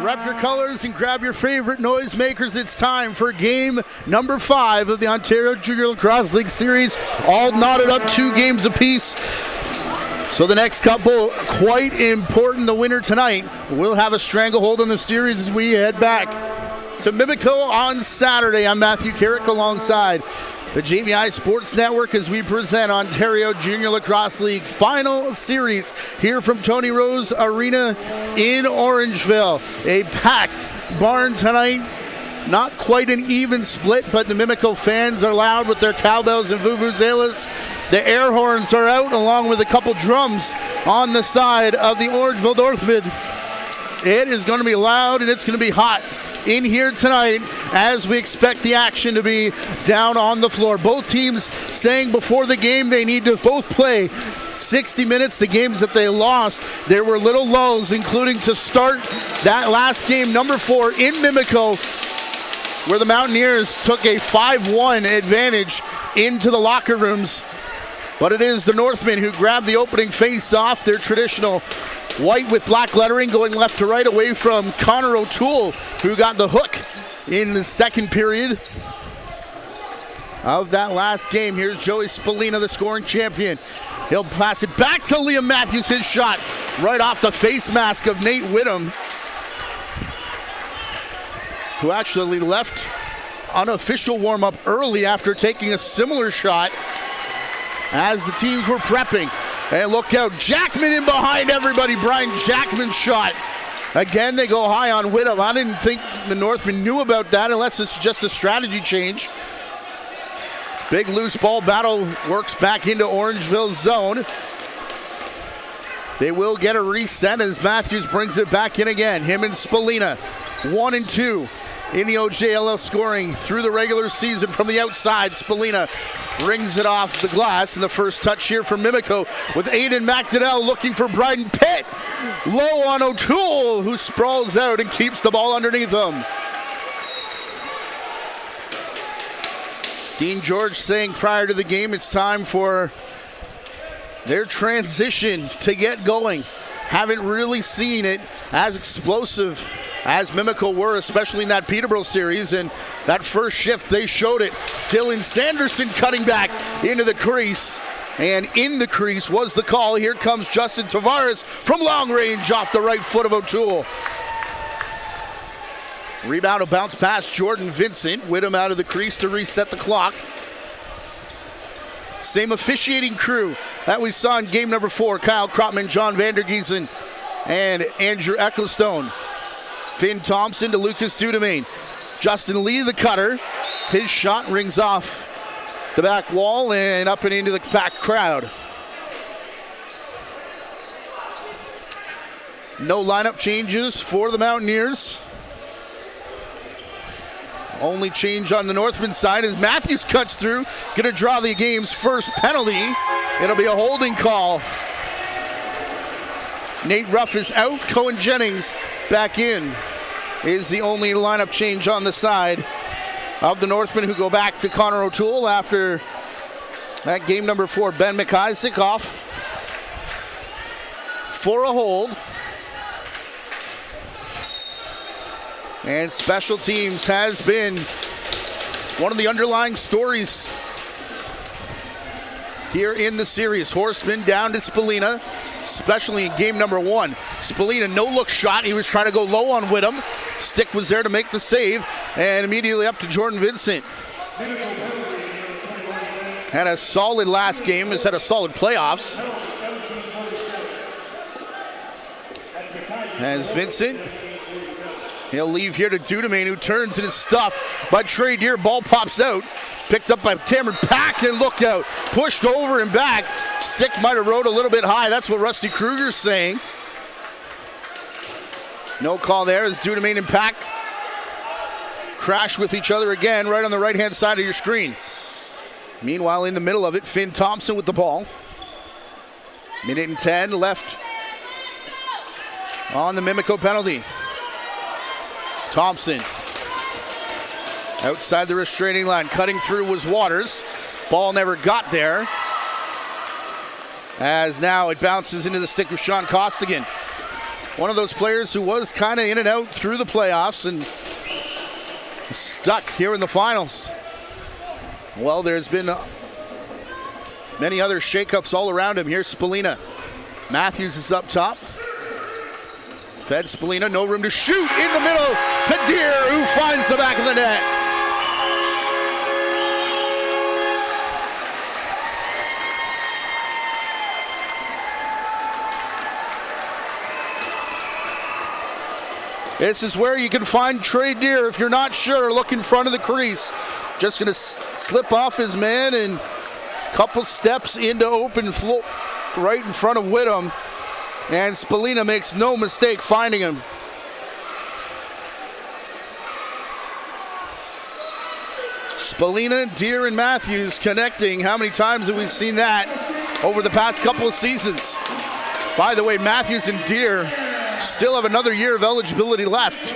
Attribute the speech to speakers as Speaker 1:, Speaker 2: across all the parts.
Speaker 1: Rep your colors and grab your favorite noisemakers. It's time for game number 5 of the Ontario Junior Lacrosse League series. All knotted up 2 games apiece. So the next couple, quite important. The winner tonight will have a stranglehold on the series as we head back to Mimico on Saturday. I'm Matthew Carrick alongside the JVI Sports Network as we present Ontario Junior Lacrosse League final series here from Tony Rose Arena in Orangeville. A packed barn tonight. Not quite an even split, but the Mimico fans are loud with their cowbells and vuvuzelas. The air horns are out along with a couple drums on the side of the Orangeville Northmen. It is going to be loud and it's going to be hot in here tonight as we expect the action to be down on the floor. Both teams saying before the game they need to both play 60 minutes. The games that they lost, there were little lulls, including to start that last game, number 4 in Mimico, where the Mountaineers took a 5-1 advantage into the locker rooms. But it is the Northmen who grabbed the opening face-off, their traditional white with black lettering going left to right away from Connor O'Toole, who got the hook in the second period of that last game. Here's Joey Spallina, the scoring champion. He'll pass it back to Liam Matthews. His shot right off the face mask of Nate Whittam, who actually left unofficial warm-up early after taking a similar shot as the teams were prepping. And look out, Jackman in behind everybody. Brian Jackman's shot. Again, they go high on Whittam. I didn't think the Northmen knew about that unless it's just a strategy change. Big loose ball battle works back into Orangeville's zone. They will get a reset as Matthews brings it back in again. Him and Spallina, 1 and 2 in the OJLL scoring through the regular season from the outside. Spallina rings it off the glass, and the first touch here for Mimico with Aiden McDonnell looking for Bryden Pitt. Low on O'Toole, who sprawls out and keeps the ball underneath him. Dean George saying prior to the game it's time for their transition to get going. Haven't really seen it as explosive as Mimico were, especially in that Peterborough series, and that first shift they showed it. Dylan Sanderson cutting back into the crease, and in the crease was the call. Here comes Justin Tavares from long range off the right foot of O'Toole. Rebound, a bounce past Jordan Vincent. Whittam out of the crease to reset the clock. Same officiating crew that we saw in game number 4. Kyle Kropman, John Vandergiesen, and Andrew Ecclestone. Finn Thompson to Lucas Dudemain. Justin Lee, the cutter. His shot rings off the back wall and up and into the back crowd. No lineup changes for the Mountaineers. Only change on the Northman side as Matthews cuts through. Gonna draw the game's first penalty. It'll be a holding call. Nate Ruff is out. Cohen Jennings back in is the only lineup change on the side of the Northmen, who go back to Connor O'Toole after that game number 4. Ben McIsaac off for a hold. And special teams has been one of the underlying stories here in the series. Horseman down to Spallina, especially in game number 1. Spallina, no-look shot. He was trying to go low on Whittam. Stick was there to make the save, and immediately up to Jordan Vincent. Had a solid last game, has had a solid playoffs. As Vincent, he'll leave here to Dudemain, who turns and is stuffed by Trey Deer. Ball pops out. Picked up by Cameron Pack, and look out. Pushed over and back. Stick might have rode a little bit high. That's what Rusty Kruger's saying. No call there as Dudemain and Pack crash with each other again right on the right-hand side of your screen. Meanwhile, in the middle of it, Finn Thompson with the ball. 1:10 left on the Mimico penalty. Thompson outside the restraining line. Cutting through was Waters. Ball never got there, as now it bounces into the stick of Sean Costigan. one of those players who was kind of in and out through the playoffs and stuck here in the finals. Well, there's been many other shakeups all around him. Here's Spalina. Matthews is up top. Fed Spalina, no room to shoot in the middle to Deere, who finds the back of the net. This is where you can find Trey Deere if you're not sure. Look in front of the crease. Just going to slip off his man and a couple steps into open floor right in front of Whittam. And Spalina makes no mistake finding him. Spalina, Deere, and Matthews connecting. How many times have we seen that over the past couple of seasons? By the way, Matthews and Deere still have another year of eligibility left.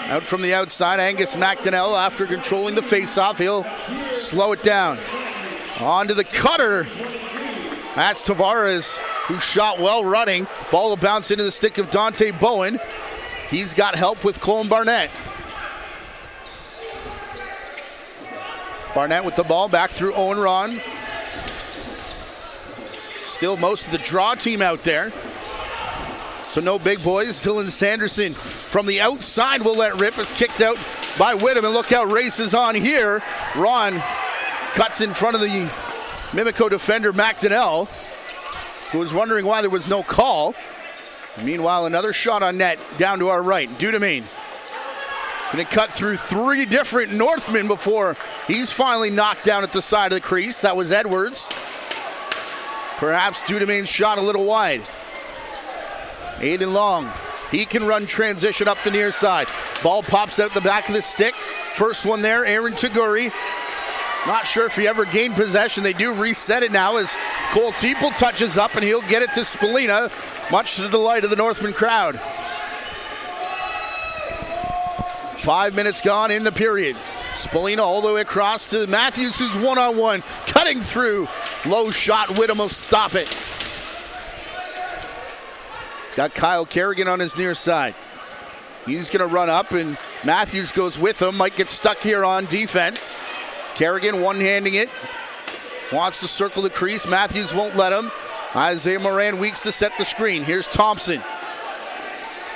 Speaker 1: Out from the outside, Angus McDonnell, after controlling the faceoff, he'll slow it down. On to the cutter. That's Tavares, who shot well running. Ball will bounce into the stick of Dante Bowen. He's got help with Colin Barnett. Barnett with the ball back through Owen Ron. Still most of the draw team out there. So no big boys. Dylan Sanderson from the outside will let rip. It's kicked out by Whittam, and look how race is on here. Ron cuts in front of the Mimico defender McDonnell, who was wondering why there was no call. Meanwhile, another shot on net down to our right. Dudemain going to cut through three different Northmen before he's finally knocked down at the side of the crease. That was Edwards. Perhaps Dudemain's shot a little wide. Aiden Long, he can run transition up the near side. Ball pops out the back of the stick. First one there, Aaron Taguri. Not sure if he ever gained possession. They do reset it now as Cole Teeple touches up, and he'll get it to Spalina, much to the delight of the Northman crowd. 5 minutes gone in the period. Spalina all the way across to Matthews, who's one-on-one, cutting through. Low shot, Whittam will stop it. He's got Kyle Kerrigan on his near side. He's going to run up, and Matthews goes with him. Might get stuck here on defense. Kerrigan one-handing it. Wants to circle the crease. Matthews won't let him. Isaiah Moran Weeks to set the screen. Here's Thompson.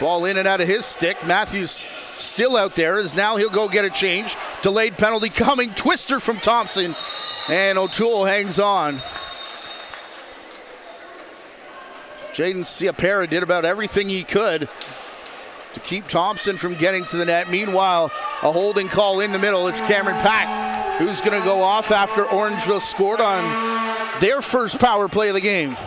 Speaker 1: Ball in and out of his stick. Matthews still out there as now he'll go get a change. Delayed penalty coming. Twister from Thompson. And O'Toole hangs on. Jaden Ciapera did about everything he could to keep Thompson from getting to the net. Meanwhile, a holding call in the middle. It's Cameron Pack, who's going to go off after Orangeville scored on their first power play of the game.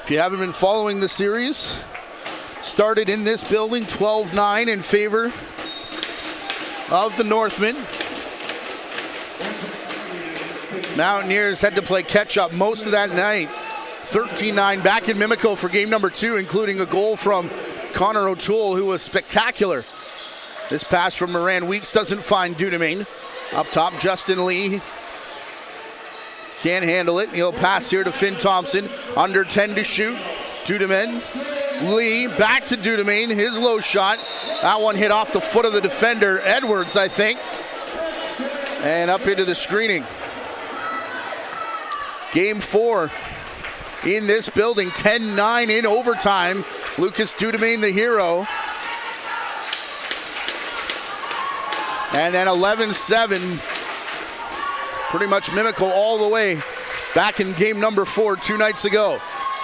Speaker 1: If you haven't been following the series, started in this building 12-9 in favor of the Northmen. Mountaineers had to play catch-up most of that night. 13-9 back in Mimico for game number 2, including a goal from Connor O'Toole, who was spectacular. This pass from Moran Weeks doesn't find Dudemain. Up top, Justin Lee can't handle it. He'll pass here to Finn Thompson. Under 10 to shoot. Dudemain. Lee back to Dudemain. His low shot. That one hit off the foot of the defender, Edwards, I think. And up into the screening. Game 4 in this building, 10-9 in overtime. Lucas Dudemain, the hero. And then 11-7. Pretty much Mimico all the way back in game number 4 2 nights ago.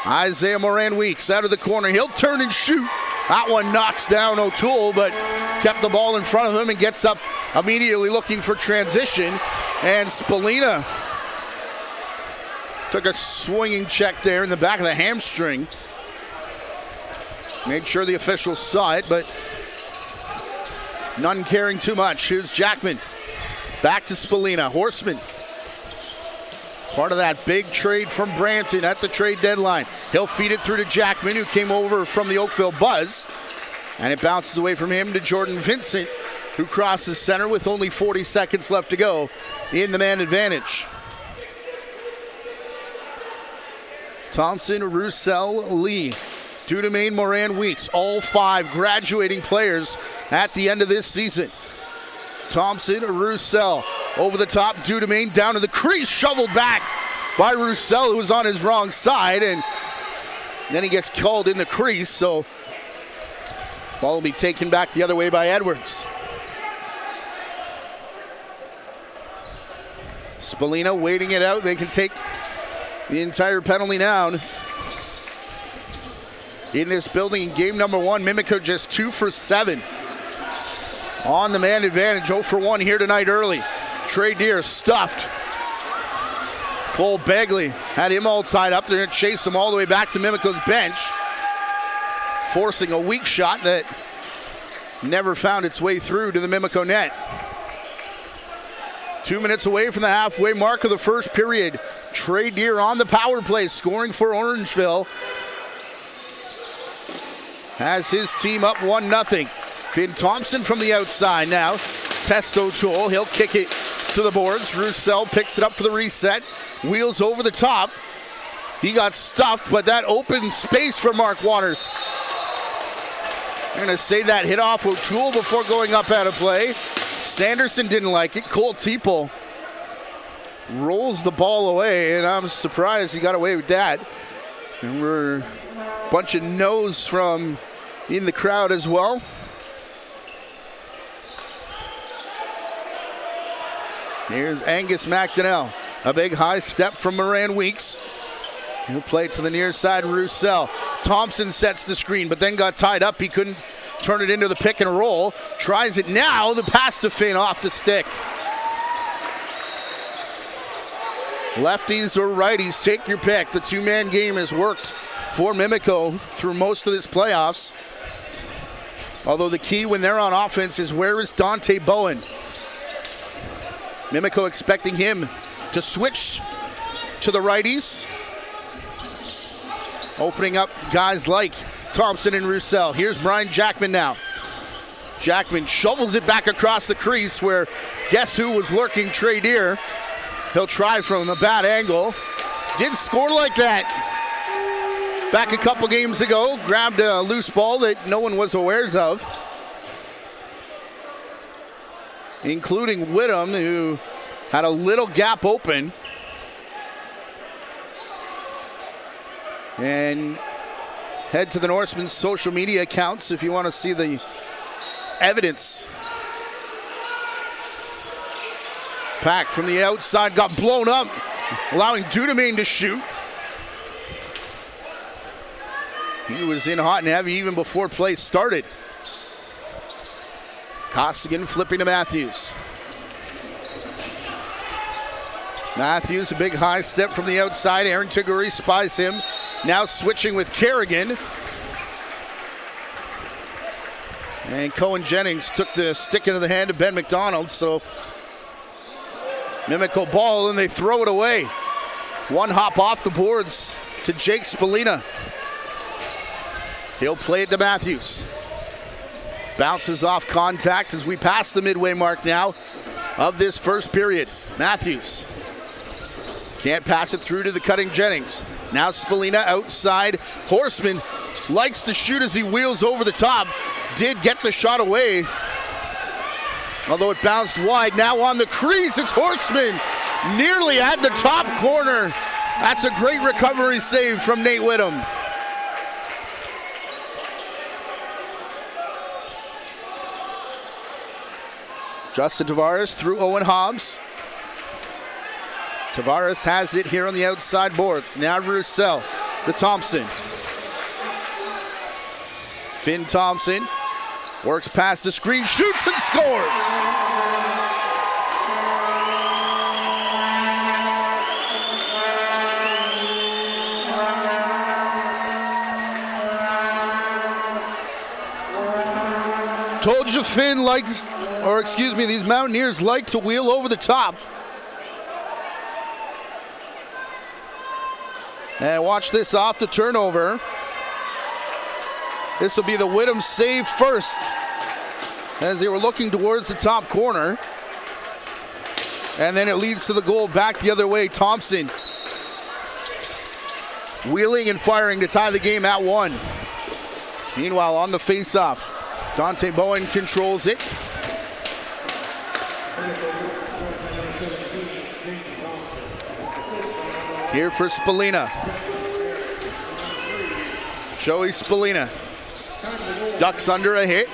Speaker 1: Isaiah Moran Weeks out of the corner. He'll turn and shoot. That one knocks down O'Toole, but kept the ball in front of him and gets up immediately looking for transition. And Spalina took a swinging check there in the back of the hamstring. Made sure the officials saw it, but none caring too much. Here's Jackman. Back to Spalina. Horseman. Part of that big trade from Brampton at the trade deadline. He'll feed it through to Jackman, who came over from the Oakville Buzz. And it bounces away from him to Jordan Vincent. who crosses center with only 40 seconds left to go in the man advantage. Thompson, Roussel, Lee, Dudemain, Moran, Weeks, all 5 graduating players at the end of this season. Thompson, Roussel, over the top, Dudemain down to the crease, shoveled back by Roussel, who was on his wrong side, and then he gets called in the crease, so ball will be taken back the other way by Edwards. Spallina waiting it out. They can take the entire penalty down. In this building in game number 1, Mimico just 2 for 7 on the man advantage. 0 for 1 here tonight early. Trey Deer stuffed. Cole Begley had him all tied up. They're going to chase him all the way back to Mimico's bench, forcing a weak shot that never found its way through to the Mimico net. 2 minutes away from the halfway mark of the first period. Trey Deer on the power play, scoring for Orangeville. Has his team up 1-0. Finn Thompson from the outside now. Tests O'Toole. He'll kick it to the boards. Roussel picks it up for the reset. Wheels over the top. He got stuffed, but that opened space for Mark Waters. They're going to say that hit off O'Toole before going up out of play. Sanderson didn't like it. Cole Teeple rolls the ball away, and I'm surprised he got away with that. And we're a bunch of no's from in the crowd as well. Here's Angus McDonnell. A big high step from Moran Weeks. He'll play it to the near side, Roussel. Thompson sets the screen, but then got tied up. He couldn't turn it into the pick and roll. Tries it now. The pass to Finn off the stick. Lefties or righties, take your pick. The two-man game has worked for Mimico through most of this playoffs. Although the key when they're on offense is where is Dante Bowen? Mimico expecting him to switch to the righties. Opening up guys like Thompson and Roussel. Here's Brian Jackman now. Jackman shovels it back across the crease where guess who was lurking? Trey Deer. He'll try from a bad angle. Didn't score like that back a couple games ago. Grabbed a loose ball that no one was aware of, including Whittam, who had a little gap open. And head to the Norsemen's social media accounts if you want to see the evidence. Pack from the outside got blown up, allowing Dudemain to shoot. He was in hot and heavy even before play started. Costigan flipping to Matthews. Matthews, a big high step from the outside. Aaron Tiguri spies him. Now switching with Kerrigan. And Cohen Jennings took the stick into the hand of Ben McDonald, so Mimico ball and they throw it away. One hop off the boards to Jake Spallina. He'll play it to Matthews. Bounces off contact as we pass the midway mark now of this first period. Matthews can't pass it through to the cutting Jennings. Now Spallina outside. Horseman likes to shoot as he wheels over the top. Did get the shot away, although it bounced wide. Now on the crease, it's Horseman nearly at the top corner. That's a great recovery save from Nate Whittam. Justin Tavares through Owen Hobbs. Tavares has it here on the outside boards. Now Roussel to Thompson. Finn Thompson works past the screen, shoots and scores. Told you Finn likes, or excuse me, these Mountaineers like to wheel over the top. And watch this off the turnover. This will be the Whittam save first. as they were looking towards the top corner. And then it leads to the goal back the other way. Thompson wheeling and firing to tie the game at 1. Meanwhile, on the face-off, Dante Bowen controls it. Here for Spallina. Joey Spallina ducks under a hit.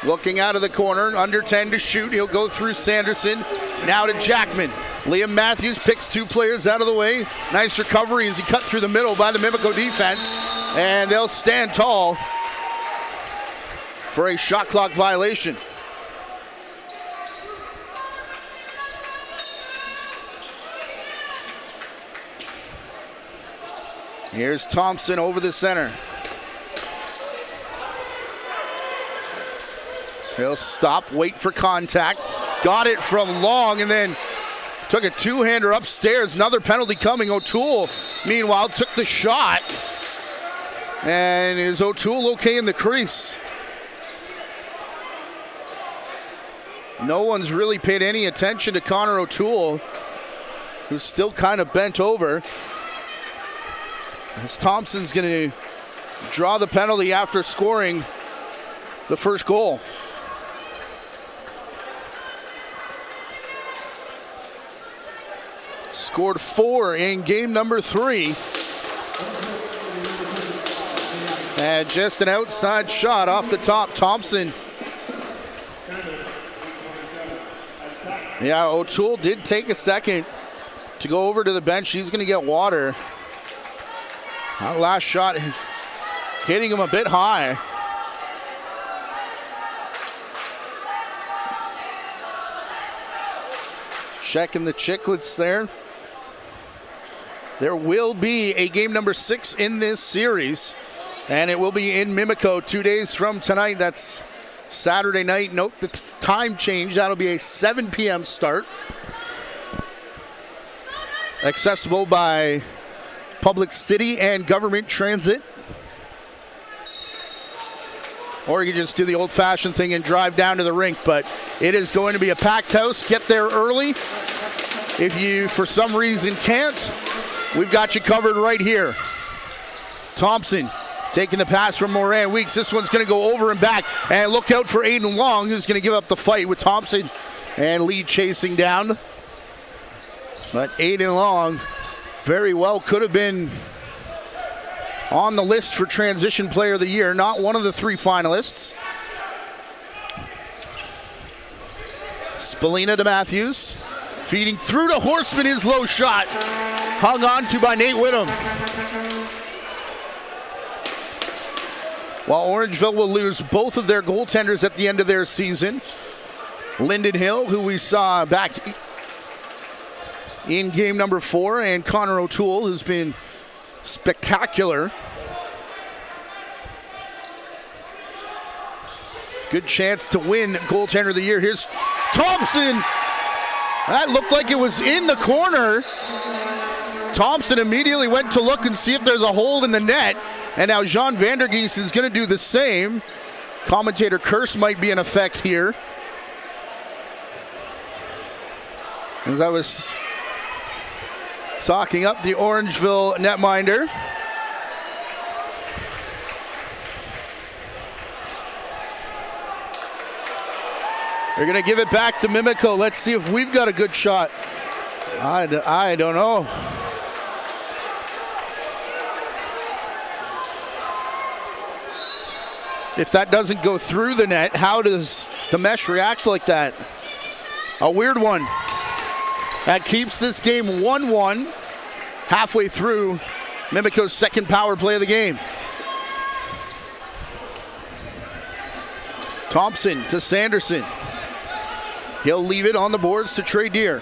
Speaker 1: Looking out of the corner, under 10 to shoot. He'll go through Sanderson. Now to Jackman. Liam Matthews picks 2 players out of the way. Nice recovery as he cut through the middle by the Mimico defense. And they'll stand tall for a shot clock violation. Here's Thompson over the center. He'll stop, wait for contact. Got it from Long and then took a 2-hander upstairs. Another penalty coming. O'Toole, meanwhile, took the shot. And is O'Toole okay in the crease? No one's really paid any attention to Connor O'Toole, who's still kind of bent over. As Thompson's going to draw the penalty after scoring the first goal. Scored 4 in game number 3. And just an outside shot off the top. Thompson. Yeah, O'Toole did take a second to go over to the bench. He's going to get water. That last shot hitting him a bit high. Checking the chicklets there. There will be a game number 6 in this series, and it will be in Mimico 2 days from tonight. That's Saturday night. Note the time change. That'll be a 7 p.m. start. Accessible by public city and government transit. Or you can just do the old-fashioned thing and drive down to the rink, but it is going to be a packed house. Get there early. If you, for some reason, can't, we've got you covered right here. Thompson taking the pass from Moran Weeks. This one's going to go over and back. And look out for Aiden Long, who's going to give up the fight with Thompson and Lee chasing down. But Aiden Long very well could have been on the list for Transition Player of the Year. Not one of the 3 finalists. Spallina to Matthews. Feeding through to Horseman, his low shot. Hung on to by Nate Whittam. While Orangeville will lose both of their goaltenders at the end of their season. Lyndon Hill, who we saw back in game number 4, and Connor O'Toole, who's been spectacular. Good chance to win goaltender of the year. Here's Thompson. That looked like it was in the corner. Thompson immediately went to look and see if there's a hole in the net. And now Jean Vandergeest is going to do the same. Commentator curse might be in effect here. As I was talking up the Orangeville netminder. They're going to give it back to Mimico. Let's see if we've got a good shot. I don't know. If that doesn't go through the net, how does the mesh react like that? A weird one. That keeps this game 1-1 halfway through Mimico's second power play of the game. Thompson to Sanderson. He'll leave it on the boards to Trey Deer.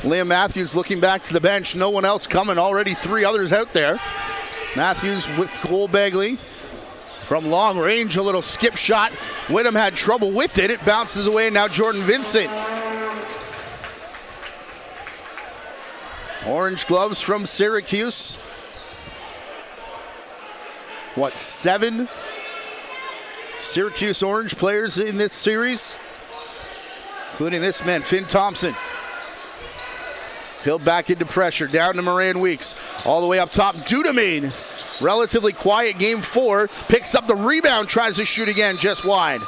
Speaker 1: Liam Matthews looking back to the bench. No one else coming. Already 3 others out there. Matthews with Cole Begley. From long range, a little skip shot. Whittam had trouble with it. It bounces away. Now Jordan Vincent. Orange gloves from Syracuse. 7 Syracuse Orange players in this series, including this man, Finn Thompson. He'll back into pressure, down to Moran Weeks. All the way up top, Dudemain. Relatively quiet game 4. Picks up the rebound, tries to shoot again, just wide.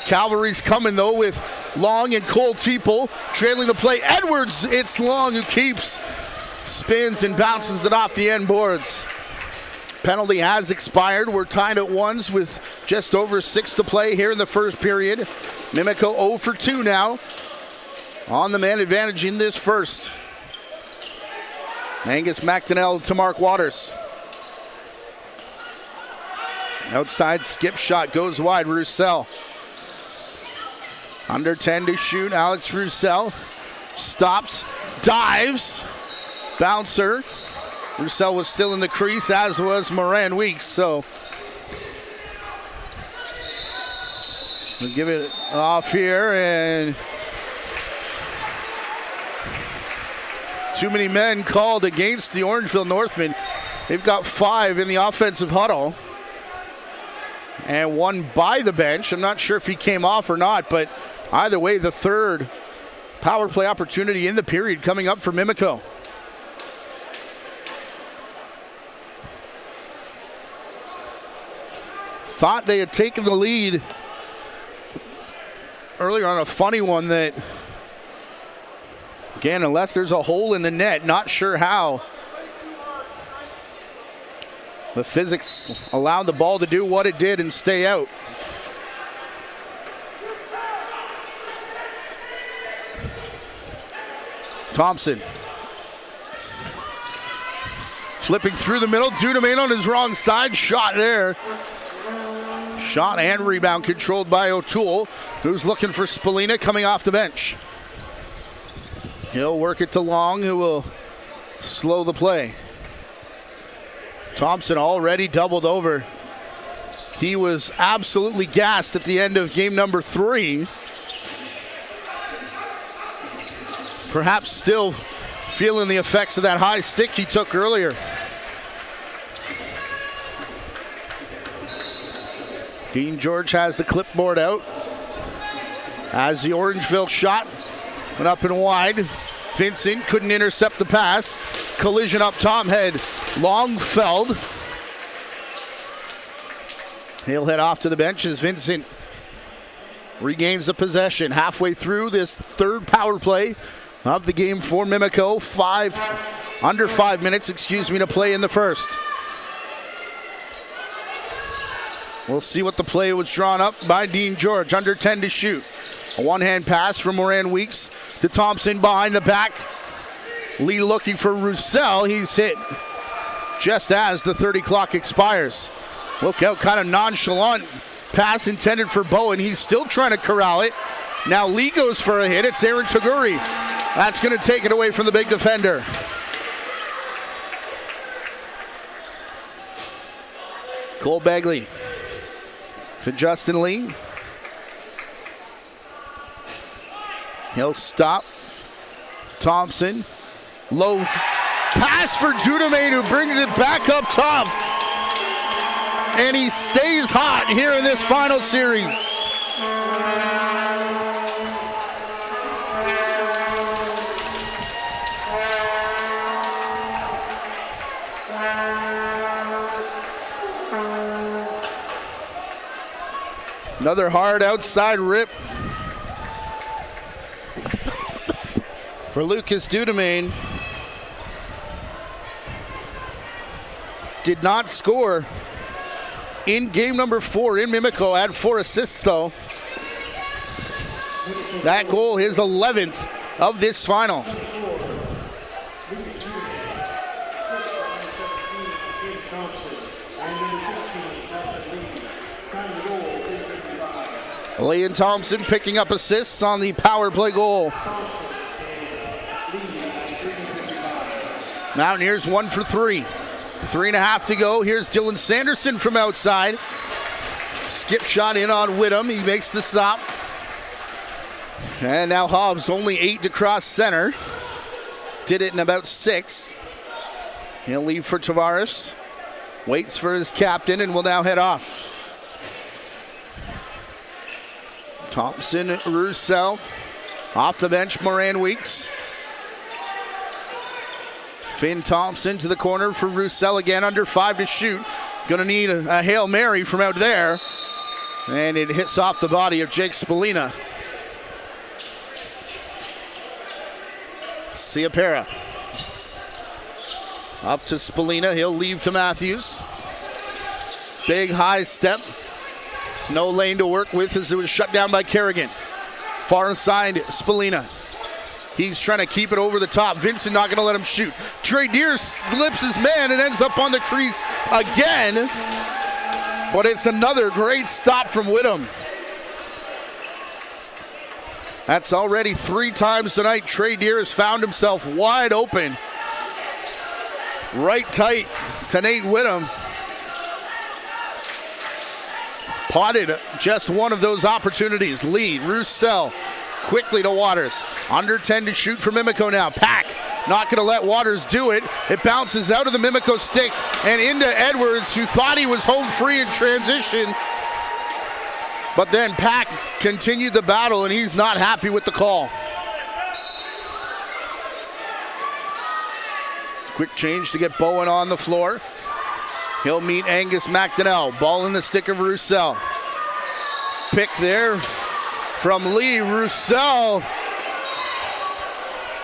Speaker 1: Cavalry's coming, though, with Long and Cole Teeple trailing the play. Edwards, it's Long who keeps, spins and bounces it off the end boards. Penalty has expired. We're tied at 1s with just over 6 to play here in the first period. Mimico 0 for 2 now. On the man advantage in this first. Angus McDonnell to Mark Waters. Outside skip shot goes wide. Roussel. Under 10 to shoot. Alex Roussel stops, dives, bouncer. Roussel was still in the crease, as was Moran Weeks, so we'll give it off here, and too many men called against the Orangeville Northmen. They've got 5 in the offensive huddle, and 1 by the bench. I'm not sure if he came off or not, but either way, the 3rd power play opportunity in the period coming up for Mimico. Thought they had taken the lead earlier on a funny one that, again, unless there's a hole in the net, not sure how. The physics allowed the ball to do what it did and stay out. Thompson. Flipping through the middle. Dudemain on his wrong side. Shot there. Shot and rebound controlled by O'Toole, who's looking for Spallina coming off the bench. He'll work it to Long, who will slow the play. Thompson already doubled over. He was absolutely gassed at the end of game number 3. Perhaps still feeling the effects of that high stick he took earlier. Dean George has the clipboard out as the Orangeville shot went up and wide. Vincent couldn't intercept the pass. Collision up top, head Longfeld. He'll head off to the bench as Vincent regains the possession. Halfway through this 3rd power play of the game for Mimico. Under 5 minutes, to play in the first. We'll see what the play was drawn up by Dean George. Under 10 to shoot. A one-hand pass from Moran Weeks to Thompson behind the back. Lee looking for Roussel. He's hit just as the 30 clock expires. Look out, kind of nonchalant pass intended for Bowen. He's still trying to corral it. Now Lee goes for a hit. It's Aaron Taguri. That's going to take it away from the big defender. Cole Bagley to Justin Lee. He'll stop. Thompson. Low pass for Dudemain, who brings it back up top. And he stays hot here in this final series. Another hard outside rip for Lucas Dudemain. Did not score in game number 4 in Mimico. Had 4 assists though. That goal, his 11th of this final. Liam Thompson picking up assists on the power play goal. Mountaineers 1 for 3. 3.5 to go. Here's Dylan Sanderson from outside. Skip shot in on Whittam. He makes the stop. And now Hobbs only 8 to cross center. Did it in about 6. He'll leave for Tavares. Waits for his captain and will now head off. Thompson, Roussel. Off the bench, Moran Weeks. Finn Thompson to the corner for Roussel again, under 5 to shoot. Gonna need a Hail Mary from out there. And it hits off the body of Jake Spallina. Ciapera. Up to Spallina, he'll leave to Matthews. Big high step. No lane to work with as it was shut down by Kerrigan. Far side, Spallina. He's trying to keep it over the top. Vincent not going to let him shoot. Trey Deer slips his man and ends up on the crease again. But it's another great stop from Whittam. That's already 3 times tonight. Trey Deer has found himself wide open. Right tight to Nate Whittam. Potted just one of those opportunities. Lead, Roussel quickly to Waters. Under 10 to shoot for Mimico now. Pack not going to let Waters do it. It bounces out of the Mimico stick and into Edwards, who thought he was home free in transition. But then Pack continued the battle, and he's not happy with the call. Quick change to get Bowen on the floor. He'll meet Angus McDonnell. Ball in the stick of Roussel. Pick there from Lee. Roussel,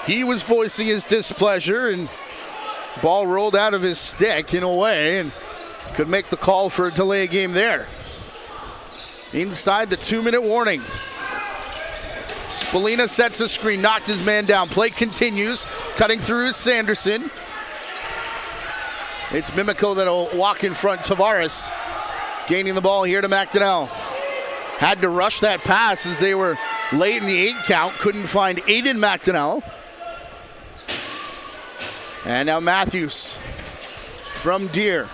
Speaker 1: he was voicing his displeasure, and ball rolled out of his stick in a way and could make the call for a delay game there. Inside the 2-minute warning. Spallina sets a screen, knocked his man down. Play continues, cutting through is Sanderson. It's Mimico that'll walk in front. Tavares gaining the ball here to McDonnell. Had to rush that pass as they were late in the 8 count. Couldn't find Aiden McDonnell. And now Matthews from Deer.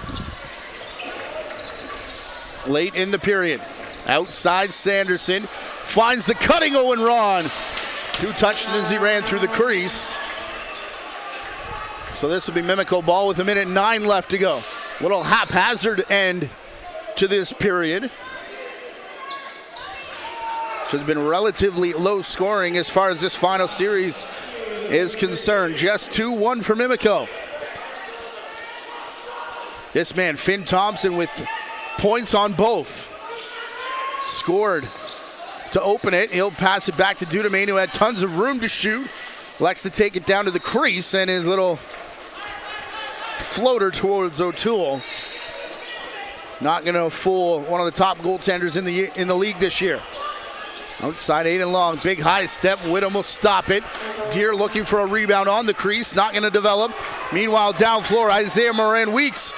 Speaker 1: Late in the period. Outside Sanderson. Finds the cutting Owen Ron, who touched it as he ran through the crease. So this will be Mimico ball with 1:09 left to go. Little haphazard end to this period, which has been relatively low scoring as far as this final series is concerned. Just 2-1 for Mimico. This man, Finn Thompson, with points on both. Scored to open it. He'll pass it back to Dudemain, who had tons of room to shoot. Likes to take it down to the crease, and his little floater towards O'Toole. Not going to fool one of the top goaltenders in the league this year. Outside Aiden Long, big high step. Whittam will stop it. Deer looking for a rebound on the crease, not going to develop. Meanwhile, down floor, Isaiah Moran Weeks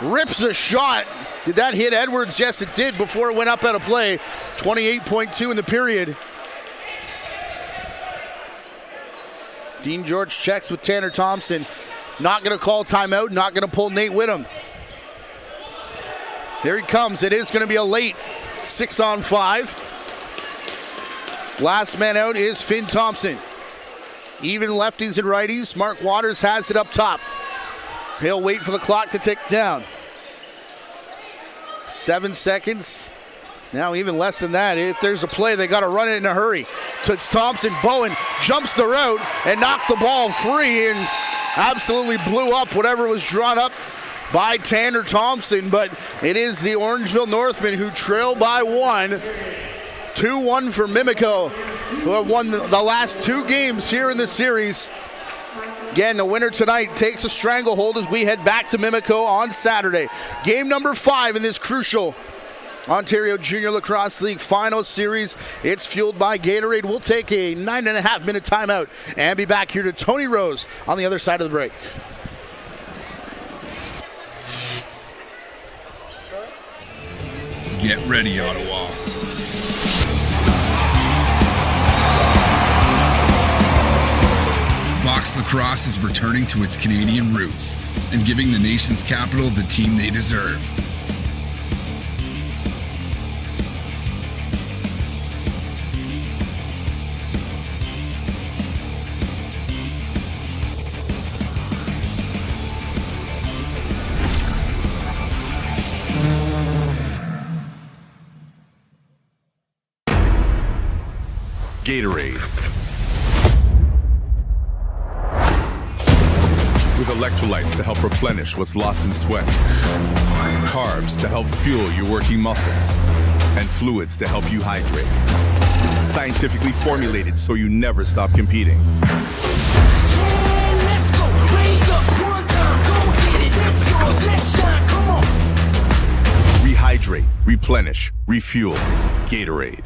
Speaker 1: rips a shot. Did that hit Edwards? Yes, it did before it went up out of play. 28.2 in the period. Dean George checks with Tanner Thompson. Not going to call timeout, not going to pull Nate Whittam. Here he comes. It is going to be a late 6-on-5. Last man out is Finn Thompson. Even lefties and righties. Mark Waters has it up top. He'll wait for the clock to tick down. 7 seconds. Now even less than that. If there's a play, they got to run it in a hurry. It's Thompson. Bowen jumps the route and knocked the ball free and absolutely blew up whatever was drawn up by Tanner Thompson. But it is the Orangeville Northmen who trail by 1. 2-1 for Mimico, who have won the last 2 games here in the series. Again, the winner tonight takes a stranglehold as we head back to Mimico on Saturday. Game number 5 in this crucial Ontario Junior Lacrosse League final series. It's fueled by Gatorade. We'll take a 9.5-minute timeout and be back here to Tony Rose on the other side of the break.
Speaker 2: Get ready, Ottawa. Box Lacrosse is returning to its Canadian roots and giving the nation's capital the team they deserve.
Speaker 3: Gatorade. With electrolytes to help replenish what's lost in sweat, carbs to help fuel your working muscles, and fluids to help you hydrate. Scientifically formulated so you never stop competing.
Speaker 4: Let's go, raise up one time, go get it, it's yours, let's shine, come on.
Speaker 3: Rehydrate, replenish, refuel. Gatorade.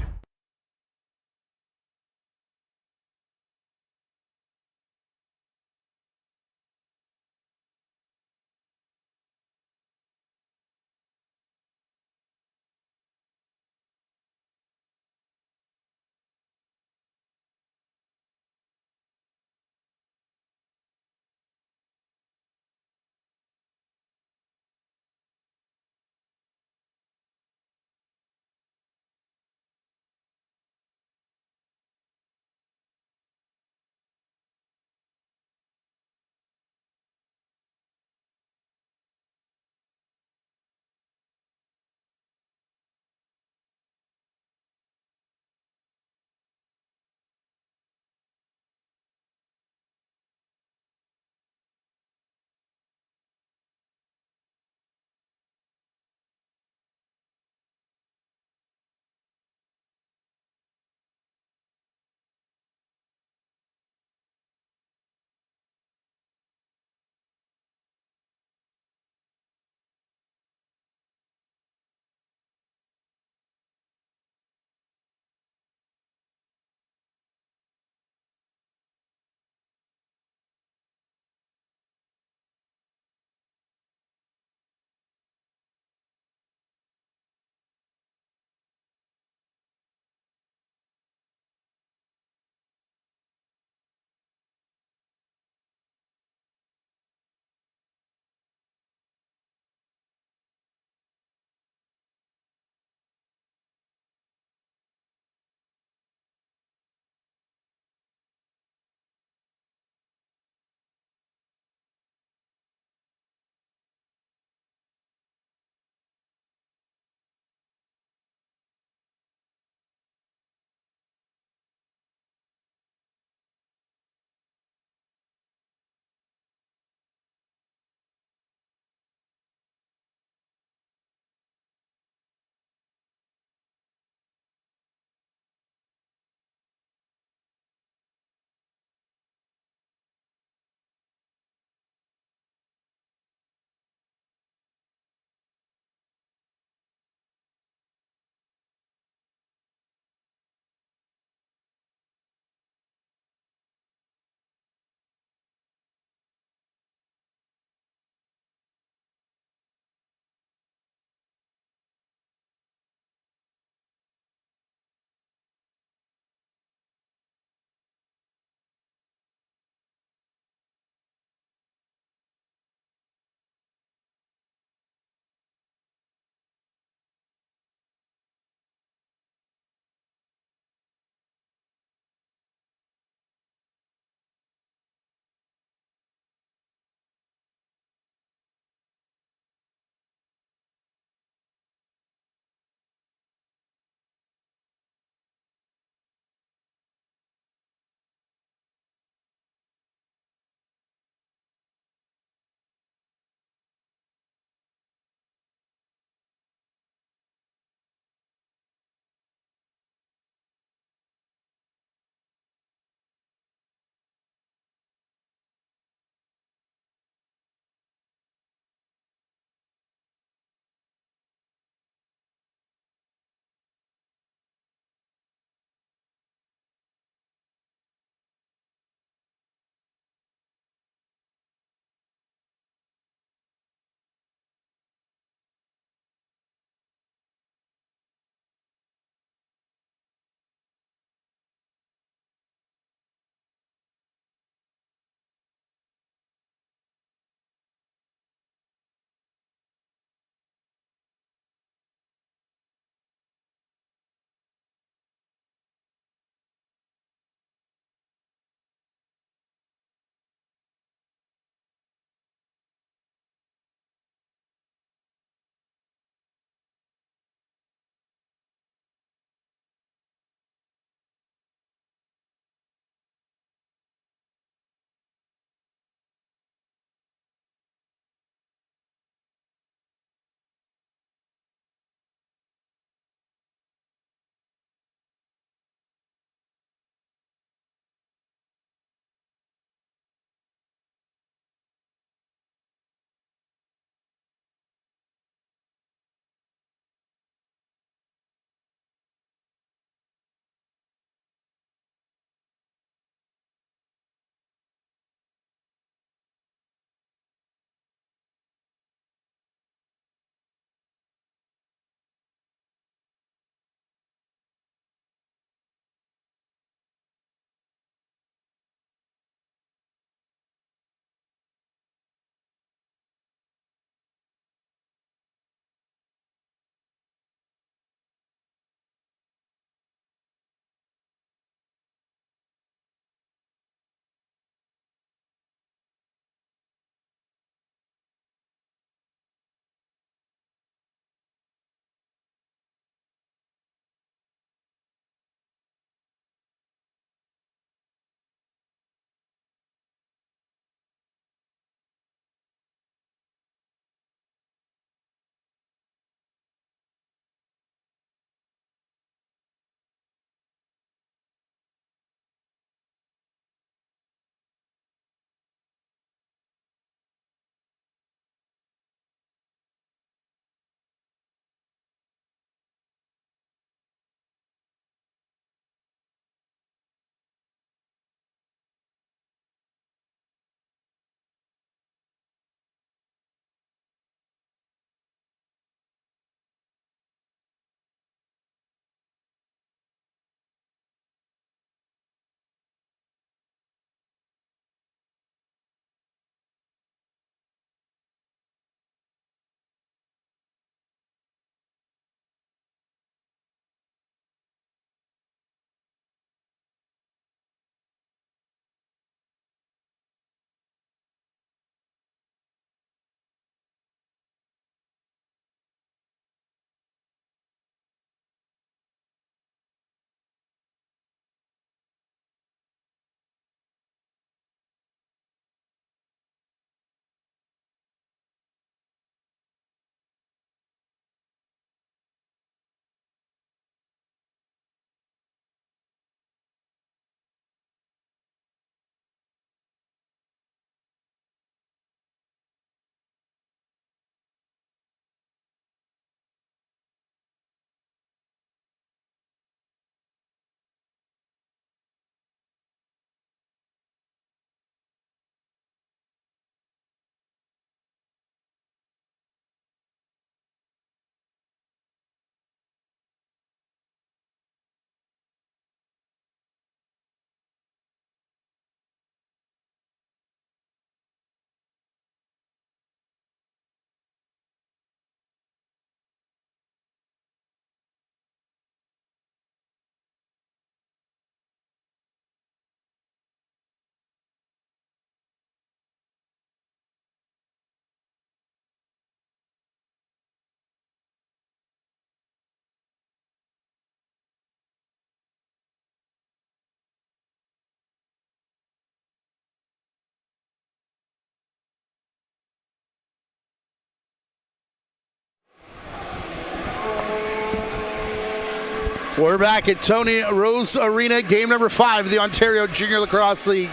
Speaker 1: We're back at Tony Rose Arena, game number 5 of the Ontario Junior Lacrosse League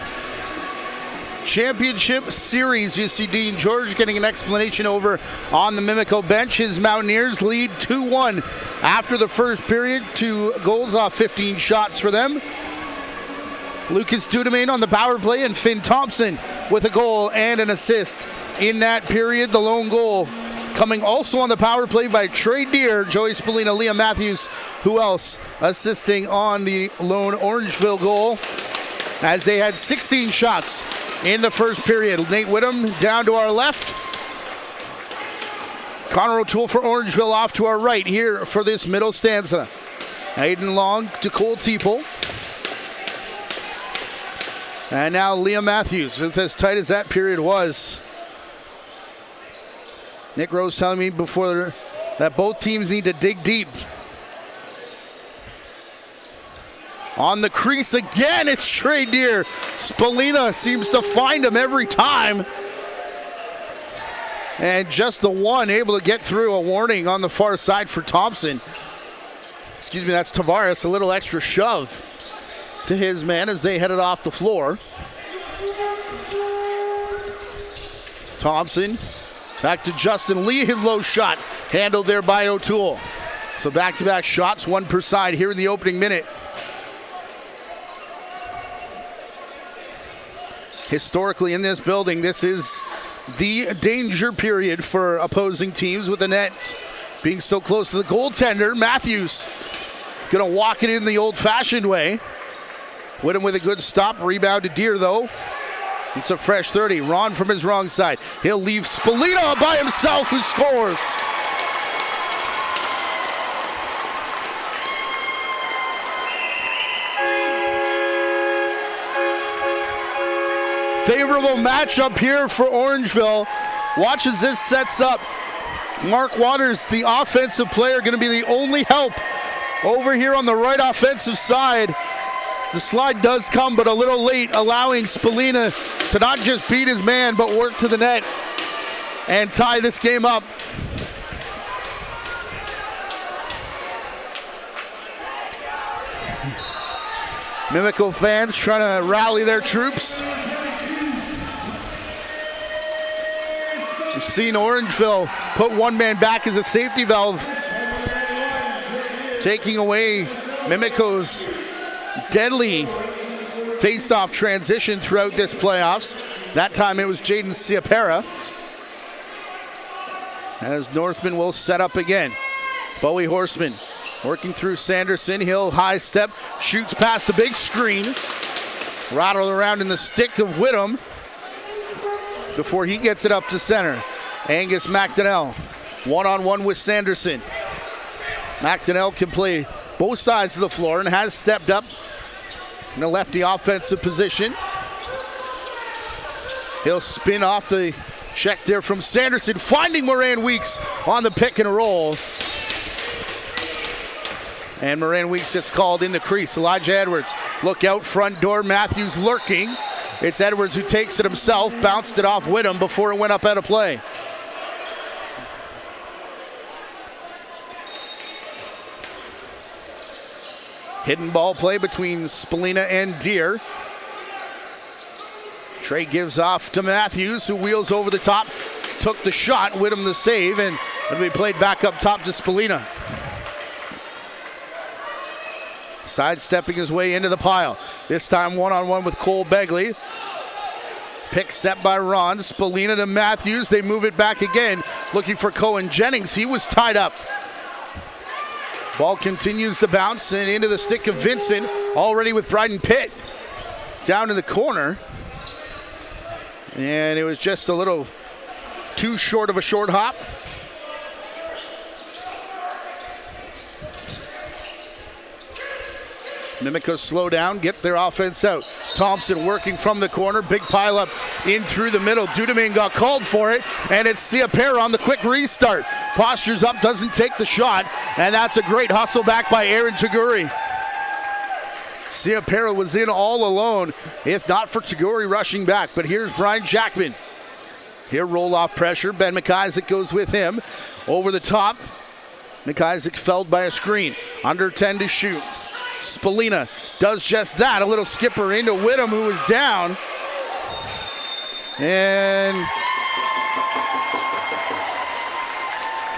Speaker 1: Championship Series. You see Dean George getting an explanation over on the Mimico bench. His Mountaineers lead 2-1 after the first period. 2 goals off 15 shots for them. Lucas Dudemain on the power play, and Finn Thompson with a goal and an assist in that period. The lone goal coming also on the power play by Trey Deer, Joey Spallina, Liam Matthews. Who else assisting on the lone Orangeville goal, as they had 16 shots in the first period. Nate Whittam down to our left. Connor O'Toole for Orangeville off to our right here for this middle stanza. Aiden Long to Cole Teeple. And now Liam Matthews. It's as tight as that period was. Nick Rose telling me before that both teams need to dig deep. On the crease again, it's Trey Deer. Spallina seems to find him every time. And just the one able to get through. A warning on the far side for Thompson. Excuse me, that's Tavares. A little extra shove to his man as they headed off the floor. Thompson back to Justin Lee. His low shot handled there by O'Toole. So back-to-back shots, 1 per side here in the opening minute. Historically in this building, this is the danger period for opposing teams, with the nets being so close to the goaltender. Matthews gonna walk it in the old-fashioned way. Whittam with a good stop. Rebound to Deer, though. It's a fresh 30. Ron from his wrong side. He'll leave Spallina by himself, who scores. Favorable matchup here for Orangeville. Watch as this sets up. Mark Waters, the offensive player, going to be the only help over here on the right offensive side. The slide does come, but a little late, allowing Spallina to not just beat his man, but work to the net and tie this game up. Mimico fans trying to rally their troops. We've seen Orangeville put one man back as a safety valve, taking away Mimico's deadly face-off transition throughout this playoffs. That time it was Jaden Ciapera. As Northmen will set up again. Bowie Horseman working through Sanderson. He'll high step, shoots past the big screen. Rattled around in the stick of Whittam before he gets it up to center. Angus McDonnell, one-on-one with Sanderson. McDonnell can play both sides of the floor and has stepped up in the lefty offensive position. He'll spin off the check there from Sanderson, finding Moran Weeks on the pick and roll. And Moran Weeks gets called in the crease. Elijah Edwards, look out front door. Matthews lurking. It's Edwards who takes it himself, bounced it off Whittam before it went up out of play. Hidden ball play between Spallina and Deer. Trey gives off to Matthews, who wheels over the top, took the shot, Whittam the save, and it'll be played back up top to Spallina. Sidestepping his way into the pile. This time one-on-one with Cole Begley. Pick set by Ron. Spallina to Matthews. They move it back again, looking for Cohen Jennings. He was tied up. Ball continues to bounce and into the stick of Vincent, already with Bryden Pitt down in the corner. And it was just a little too short of a short hop. Mimico slow down, get their offense out. Thompson working from the corner, big pile up in through the middle. Dudemain got called for it, and it's Ciapera on the quick restart. Postures up, doesn't take the shot, and that's a great hustle back by Aaron Taguri. Ciapera was in all alone, if not for Taguri rushing back. But here's Brian Jackman. Here roll off pressure. Ben McIsaac goes with him. Over the top. McIsaac felled by a screen. Under 10 to shoot. Spallina does just that. A little skipper into Whittam, who was down. And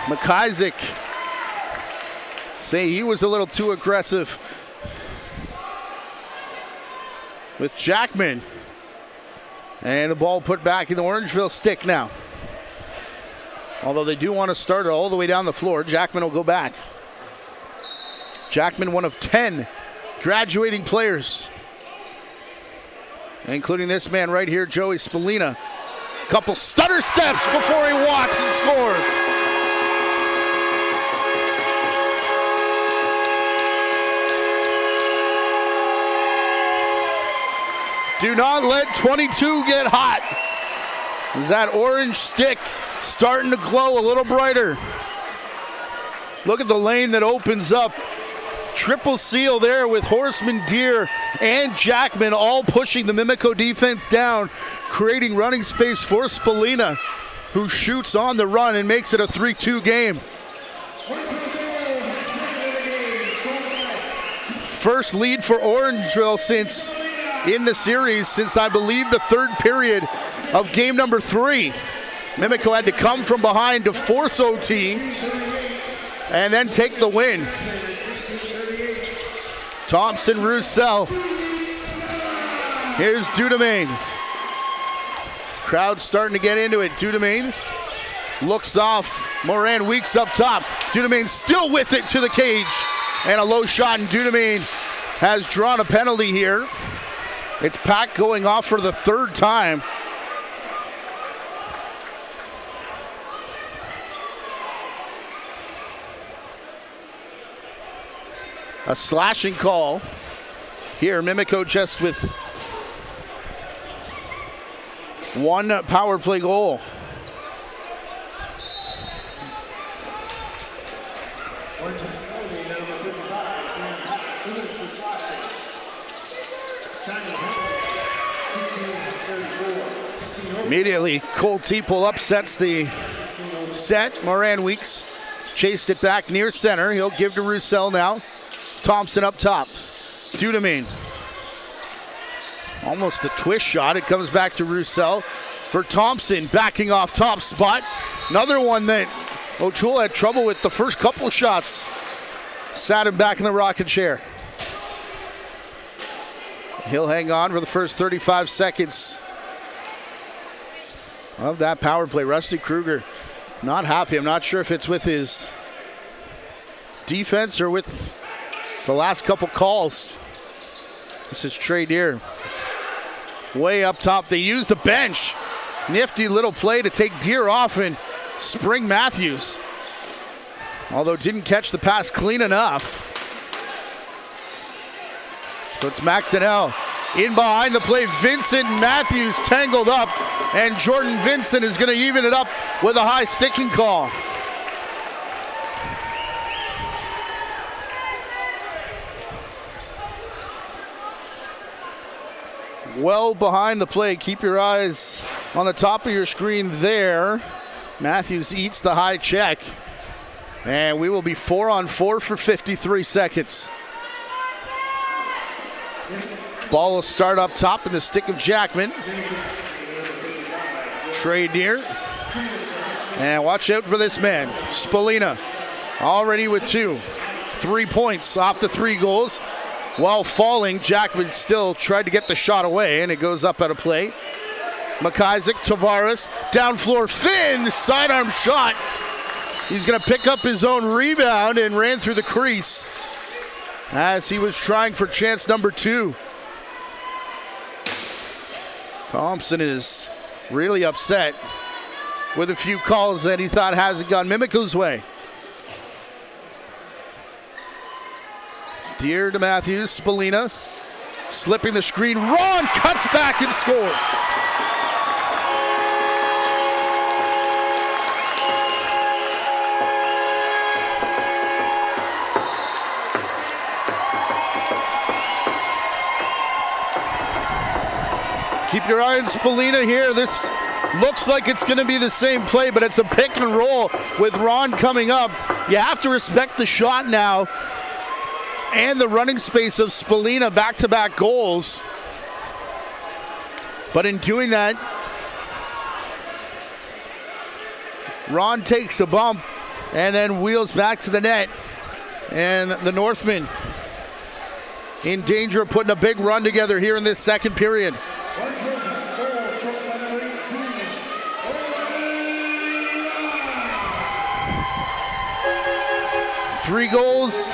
Speaker 1: McIsaac say he was a little too aggressive with Jackman. And the ball put back in the Orangeville stick now. Although they do want to start it all the way down the floor, Jackman will go back. Jackman, one of 10 graduating players, including this man right here, Joey Spallina. Couple stutter steps before he walks and scores. Do not let 22 get hot. Is that orange stick starting to glow a little brighter? Look at the lane that opens up. Triple seal there with Horseman, Deer, and Jackman all pushing the Mimico defense down, creating running space for Spallina, who shoots on the run and makes it a 3-2 game. First lead for Orangeville in the series since I believe the third period of game number 3. Mimico had to come from behind to force OT and then take the win. Thompson, Roussel. Here's Dudemain. Crowd starting to get into it. Dudemain looks off. Moran Weeks up top. Dudemain still with it to the cage. And a low shot, and Dudemain has drawn a penalty here. It's Pack going off for the third time. A slashing call. Here, Mimico just with one power play goal. Immediately, Cole Teeple upsets the set. Moran Weeks chased it back near center. He'll give to Roussel now. Thompson up top. Dudemain. Almost a twist shot. It comes back to Roussel for Thompson, backing off top spot. Another one that O'Toole had trouble with the first couple of shots. Sat him back in the rocking chair. He'll hang on for the first 35 seconds of that power play. Rusty Kruger not happy. I'm not sure if it's with his defense or with the last couple calls. This is Trey Deer. Way up top. They use the bench. Nifty little play to take Deer off and spring Matthews. Although didn't catch the pass clean enough. So it's McDonnell in behind the play. Vincent Matthews tangled up, and Jordan Vincent is going to even it up with a high sticking call. Well behind the play. Keep your eyes on the top of your screen there. Matthews eats the high check. And we will be 4-on-4 for 53 seconds. Ball will start up top in the stick of Jackman. Trey Deer. And watch out for this man, Spallina. Already with 2. 3 points off the 3 goals. While falling, Jackman still tried to get the shot away, and it goes up out of play. McIsaac, Tavares, down floor, Finn, sidearm shot. He's going to pick up his own rebound and ran through the crease as he was trying for chance number 2. Thompson is really upset with a few calls that he thought hasn't gone Mimico's way. Deer to Matthews, Spallina, slipping the screen. Ron cuts back and scores. Keep your eye on Spallina here. This looks like it's going to be the same play, but it's a pick and roll with Ron coming up You have to respect the shot now and the running space of Spalina, back-to-back goals. But in doing that, Ron takes a bump and then wheels back to the net. And the Northmen in danger of putting a big run together here in this second period. Three goals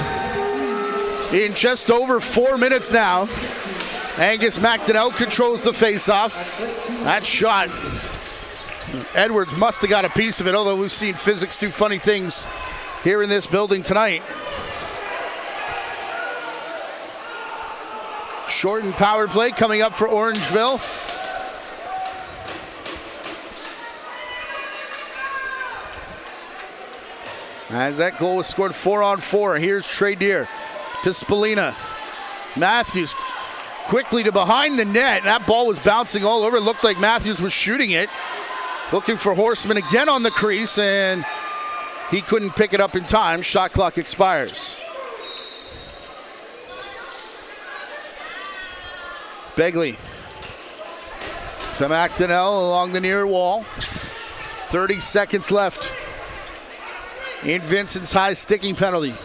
Speaker 1: in just over 4 minutes now. Angus McDonnell controls the faceoff. That shot, Edwards must have got a piece of it, although we've seen physics do funny things here in this building tonight. Shortened power play coming up for Orangeville. As that goal was scored 4-on-4. Here's Trey Deer to Spalina. Matthews quickly to behind the net. That ball was bouncing all over. It looked like Matthews was shooting it. Looking for Horseman again on the crease, and he couldn't pick it up in time. Shot clock expires. Begley to McDonnell along the near wall. 30 seconds left in Vincent's high sticking penalty.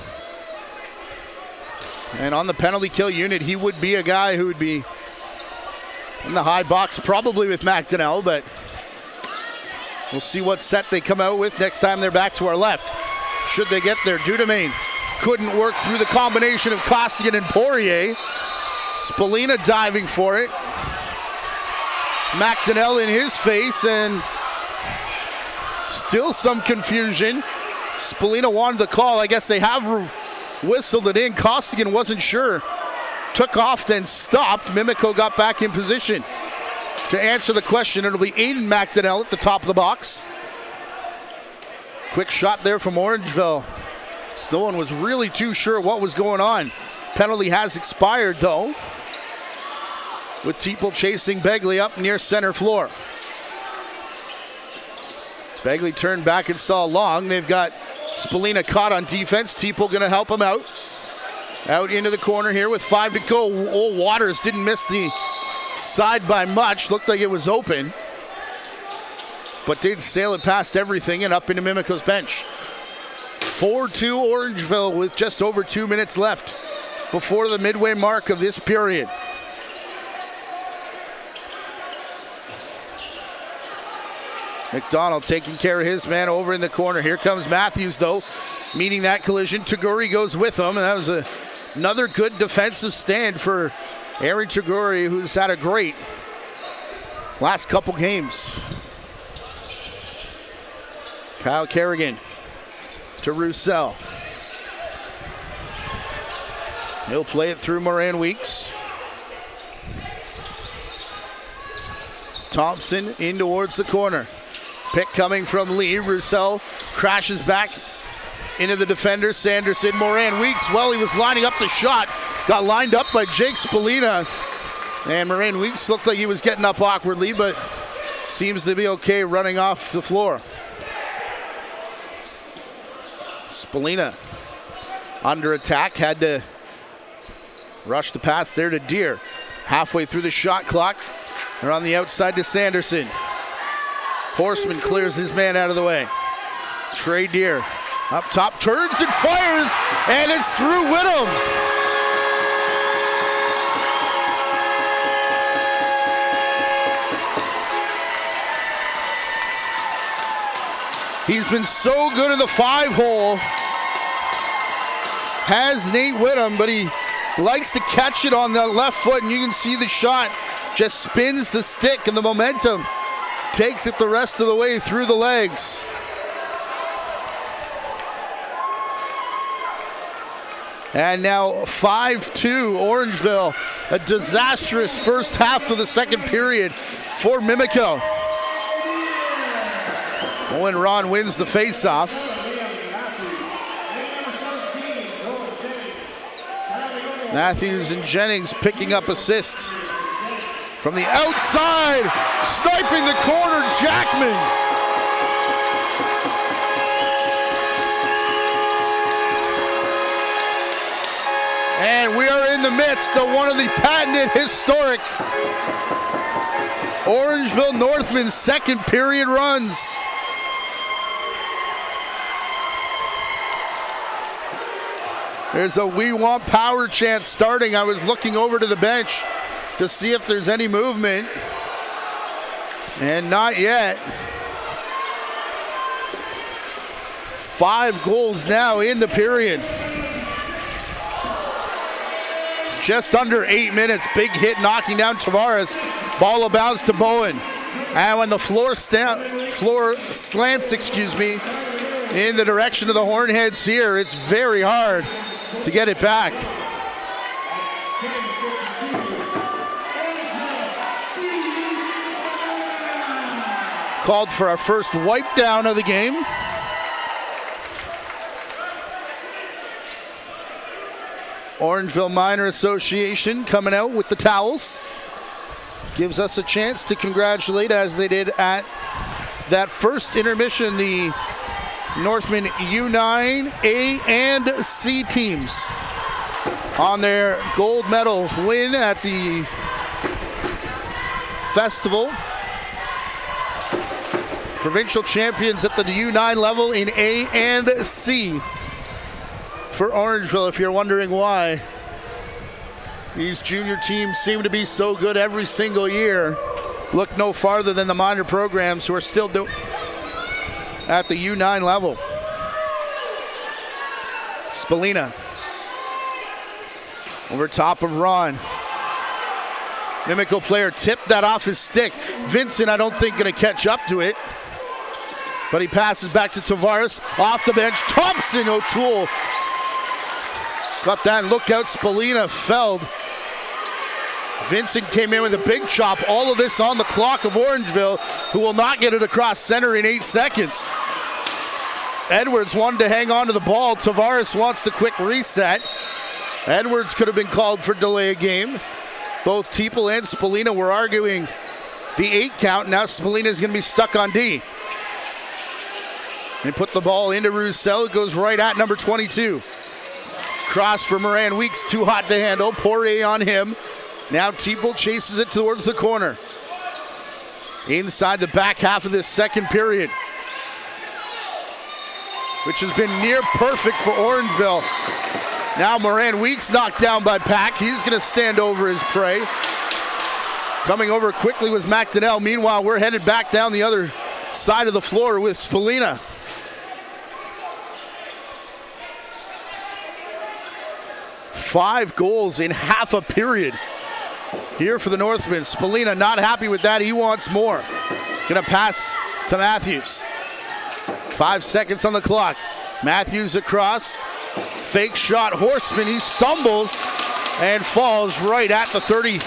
Speaker 1: And on the penalty kill unit, he would be a guy who would be in the high box, probably with McDonnell, but we'll see what set they come out with next time they're back to our left. Should they get there, Dudemain couldn't work through the combination of Costigan and Poirier. Spalina diving for it. McDonnell in his face, and still some confusion. Spalina wanted the call. I guess they have whistled it in. Costigan wasn't sure. Took off, then stopped. Mimico got back in position to answer the question. It'll be Aiden McDonnell at the top of the box. Quick shot there from Orangeville. No one was really too sure what was going on. Penalty has expired though, with Teeple chasing Begley up near center floor. Begley turned back and saw Long. They've got Spalina caught on defense. Teeple gonna help him out. Out into the corner here with 5 to go. Old Waters didn't miss the side by much. Looked like it was open, but did sail it past everything and up into Mimico's bench. 4-2 Orangeville with just over 2 minutes left before the midway mark of this period. McDonald taking care of his man over in the corner. Here comes Matthews though, meeting that collision. Taguri goes with him, and that was another good defensive stand for Aaron Taguri, who's had a great last couple games. Kyle Kerrigan to Roussel. He'll play it through Moran Weeks. Thompson in towards the corner. Pick coming from Lee. Roussel crashes back into the defender. Sanderson. Moran Weeks, well, he was lining up the shot. Got lined up by Jake Spalina. And Moran Weeks looked like he was getting up awkwardly, but seems to be okay running off the floor. Spalina under attack, had to rush the pass there to Deer. Halfway through the shot clock, they're on the outside to Sanderson. Horseman clears his man out of the way. Trey Deer up top, turns and fires, and it's through Whittam. He's been so good in the 5-hole, has Nate Whittam, but he likes to catch it on the left foot, and you can see the shot just spins the stick, and the momentum takes it the rest of the way through the legs. And now 5-2 Orangeville. A disastrous first half of the second period for Mimico. Owen Ron wins the faceoff. Matthews and Jennings picking up assists. From the outside, sniping the corner, Jackman. And we are in the midst of one of the patented historic Orangeville Northmen second period runs. There's a "We Want Power" chant starting. I was looking over to the bench to see if there's any movement, and not yet. 5 goals now in the period. Just under 8 minutes. Big hit knocking down Tavares. Ball of bounds to Bowen. And when the floor slants, in the direction of the Hornheads here, it's very hard to get it back. Called for our first wipe down of the game. Orangeville Minor Association coming out with the towels. Gives us a chance to congratulate, as they did at that first intermission, the Northmen U9, A, and C teams on their gold medal win at the festival. Provincial champions at the U9 level in A and C for Orangeville. If you're wondering why these junior teams seem to be so good every single year, look no farther than the minor programs who are still at the U9 level. Spallina over top of Ron. Mimico player tipped that off his stick. Vincent, I don't think, going to catch up to it. But he passes back to Tavares. Off the bench, Thompson. O'Toole got that. Look out, Spallina felled. Vincent came in with a big chop. All of this on the clock of Orangeville, who will not get it across center in 8 seconds. Edwards wanted to hang on to the ball. Tavares wants the quick reset. Edwards could have been called for delay of game. Both Teeple and Spallina were arguing the 8 count. Now Spallina is going to be stuck on D. They put the ball into Roussel. It goes right at number 22. Cross for Moran Weeks, too hot to handle. Poirier on him. Now Teeple chases it towards the corner. Inside the back half of this second period, which has been near perfect for Orangeville. Now Moran Weeks knocked down by Pack. He's going to stand over his prey. Coming over quickly was McDonnell. Meanwhile, we're headed back down the other side of the floor with Spallina. Five goals in half a period here for the Northmen. Spallina not happy with that. He wants more. Gonna pass to Matthews. 5 seconds on the clock. Matthews across. Fake shot. Horseman. He stumbles and falls right at the 30.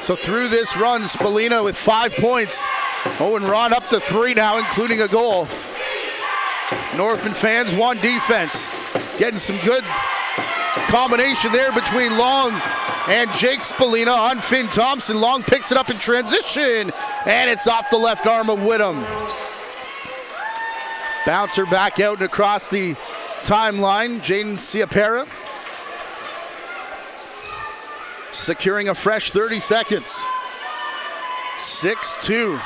Speaker 1: So through this run, Spallina with 5 points. Owen Ron up to 3 now, including a goal. Northman fans want defense. Getting some good combination there between Long and Jake Spallina on Finn Thompson. Long picks it up in transition, and it's off the left arm of Whittam. Bouncer back out and across the timeline. Jaden Ciapera securing a fresh 30 seconds. 6-2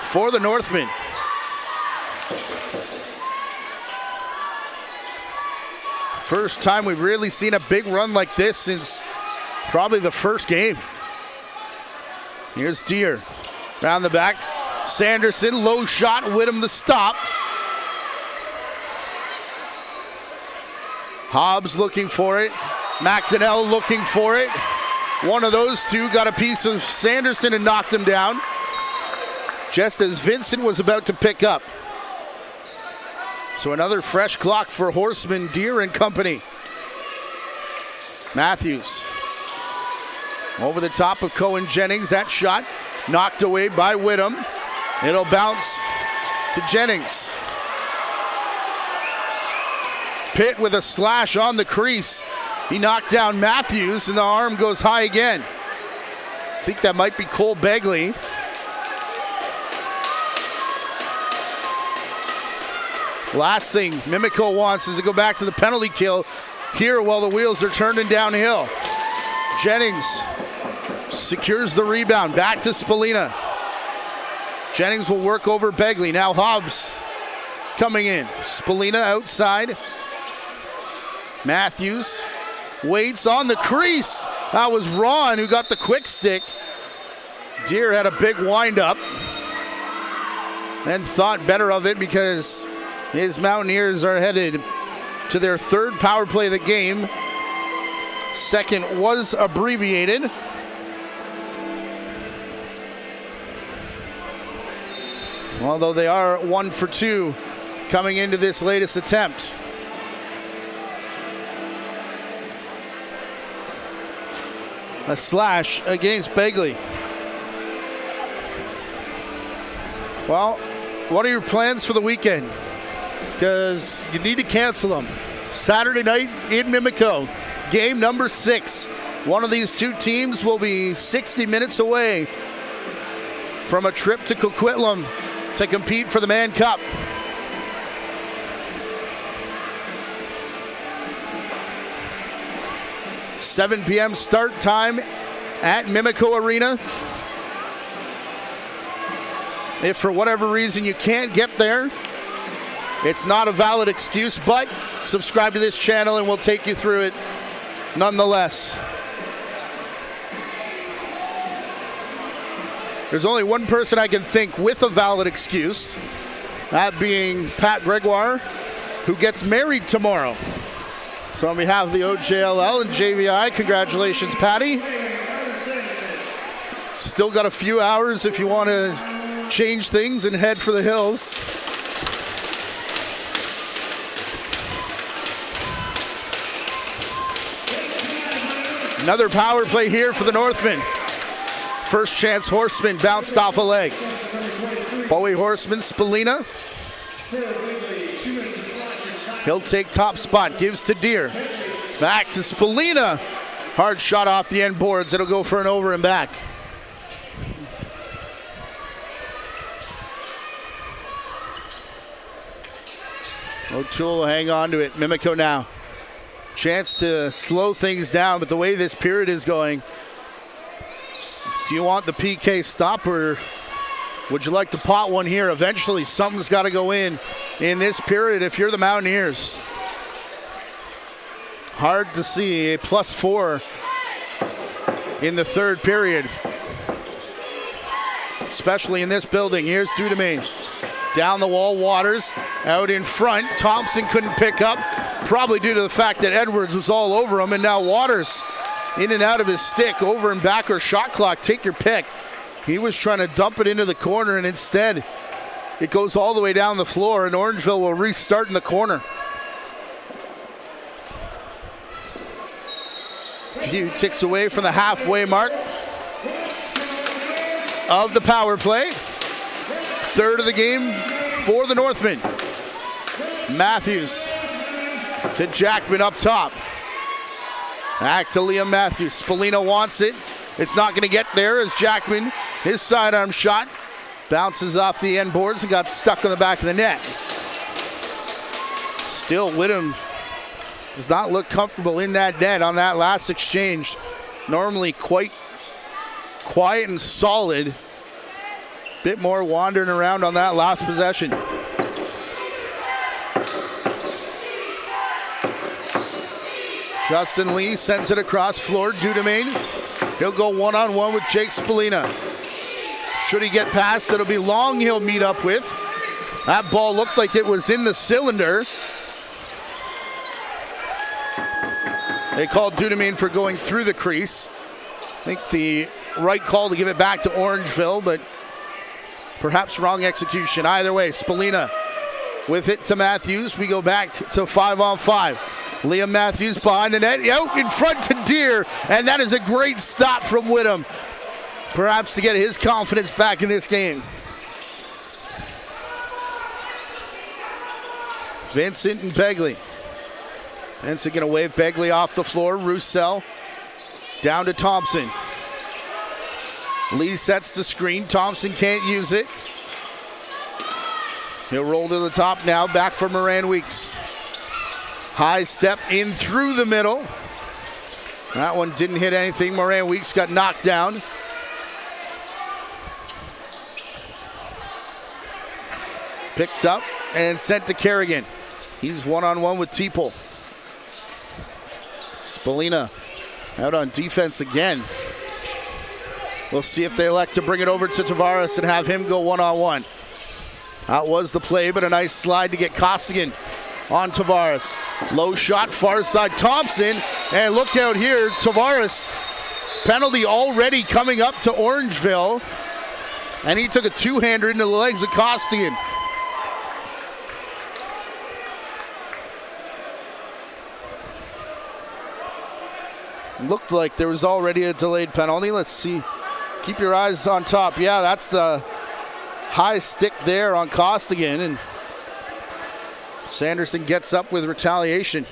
Speaker 1: for the Northmen. First time we've really seen a big run like this since probably the first game. Here's Deere. Round the back. Sanderson, low shot. Whittam the stop. Hobbs looking for it. McDonnell looking for it. One of those two got a piece of Sanderson and knocked him down, just as Vincent was about to pick up. So another fresh clock for Horseman, Deere and company. Matthews over the top of Cohen Jennings. That shot knocked away by Whittam. It'll bounce to Jennings. Pitt with a slash on the crease. He knocked down Matthews, and the arm goes high again. I think that might be Cole Begley. Last thing Mimico wants is to go back to the penalty kill here while the wheels are turning downhill. Jennings secures the rebound. Back to Spallina. Jennings will work over Begley. Now Hobbs coming in. Spallina outside. Matthews waits on the crease. That was Ron who got the quick stick. Deere had a big windup and thought better of it because his Mountaineers are headed to their third power play of the game. Second was abbreviated. Although they are 1 for 2 coming into this latest attempt. A slash against Begley. Well, what are your plans for the weekend? Because you need to cancel them. Saturday night in Mimico, game number 6. One of these two teams will be 60 minutes away from a trip to Coquitlam to compete for the Mann Cup. $7 p.m. start time at Mimico Arena. If for whatever reason you can't get there, it's not a valid excuse, but subscribe to this channel and we'll take you through it nonetheless. There's only one person I can think with a valid excuse, that being Pat Gregoire, who gets married tomorrow. So on behalf of the OJLL and JVI, congratulations, Patty. Still got a few hours if you want to change things and head for the hills. Another power play here for the Northmen. First chance Horseman bounced off a leg. Bowie Horseman, Spallina. He'll take top spot, gives to Deere. Back to Spallina. Hard shot off the end boards. It'll go for an over and back. O'Toole will hang on to it. Mimico now. Chance to slow things down, but the way this period is going, do you want the PK stop or would you like to pot one here? Eventually, something's got to go in this period if you're the Mountaineers. Hard to see a +4 in the third period, especially in this building. Here's Dudemain. Down the wall, Waters out in front. Thompson couldn't pick up, probably due to the fact that Edwards was all over him, and now Waters in and out of his stick, over and back or shot clock, take your pick. He was trying to dump it into the corner, and instead it goes all the way down the floor, and Orangeville will restart in the corner. A few ticks away from the halfway mark of the power play. Third of the game for the Northmen. Matthews to Jackman up top. Back to Liam Matthews. Spallina wants it. It's not going to get there as Jackman, his sidearm shot, bounces off the end boards and got stuck on the back of the net. Still, Whittam does not look comfortable in that net on that last exchange. Normally quite quiet and solid. Bit more wandering around on that last possession. Justin Lee sends it across floor. Dudemain. He'll go one-on-one with Jake Spallina. Should he get past, it'll be Long he'll meet up with. That ball looked like it was in the cylinder. They called Dudemain for going through the crease. I think the right call to give it back to Orangeville, but perhaps wrong execution. Either way, Spallina with it to Matthews. We go back to 5-on-5. Liam Matthews behind the net, out in front to Deere, and that is a great stop from Whittam. Perhaps to get his confidence back in this game. Vincent and Begley. Vincent gonna wave Begley off the floor. Roussel down to Thompson. Lee sets the screen. Thompson can't use it. He'll roll to the top now, back for Moran Weeks. High step in through the middle. That one didn't hit anything. Moran Weeks got knocked down. Picked up and sent to Kerrigan. He's one-on-one with Teeple. Spalina out on defense again. We'll see if they elect to bring it over to Tavares and have him go one-on-one. That was the play, but a nice slide to get Costigan on Tavares. Low shot, far side, Thompson. And look out here, Tavares. Penalty already coming up to Orangeville. And he took a two-hander into the legs of Costigan. Looked like there was already a delayed penalty. Let's see. Keep your eyes on top. Yeah, that's the high stick there on Costigan, and Sanderson gets up with retaliation.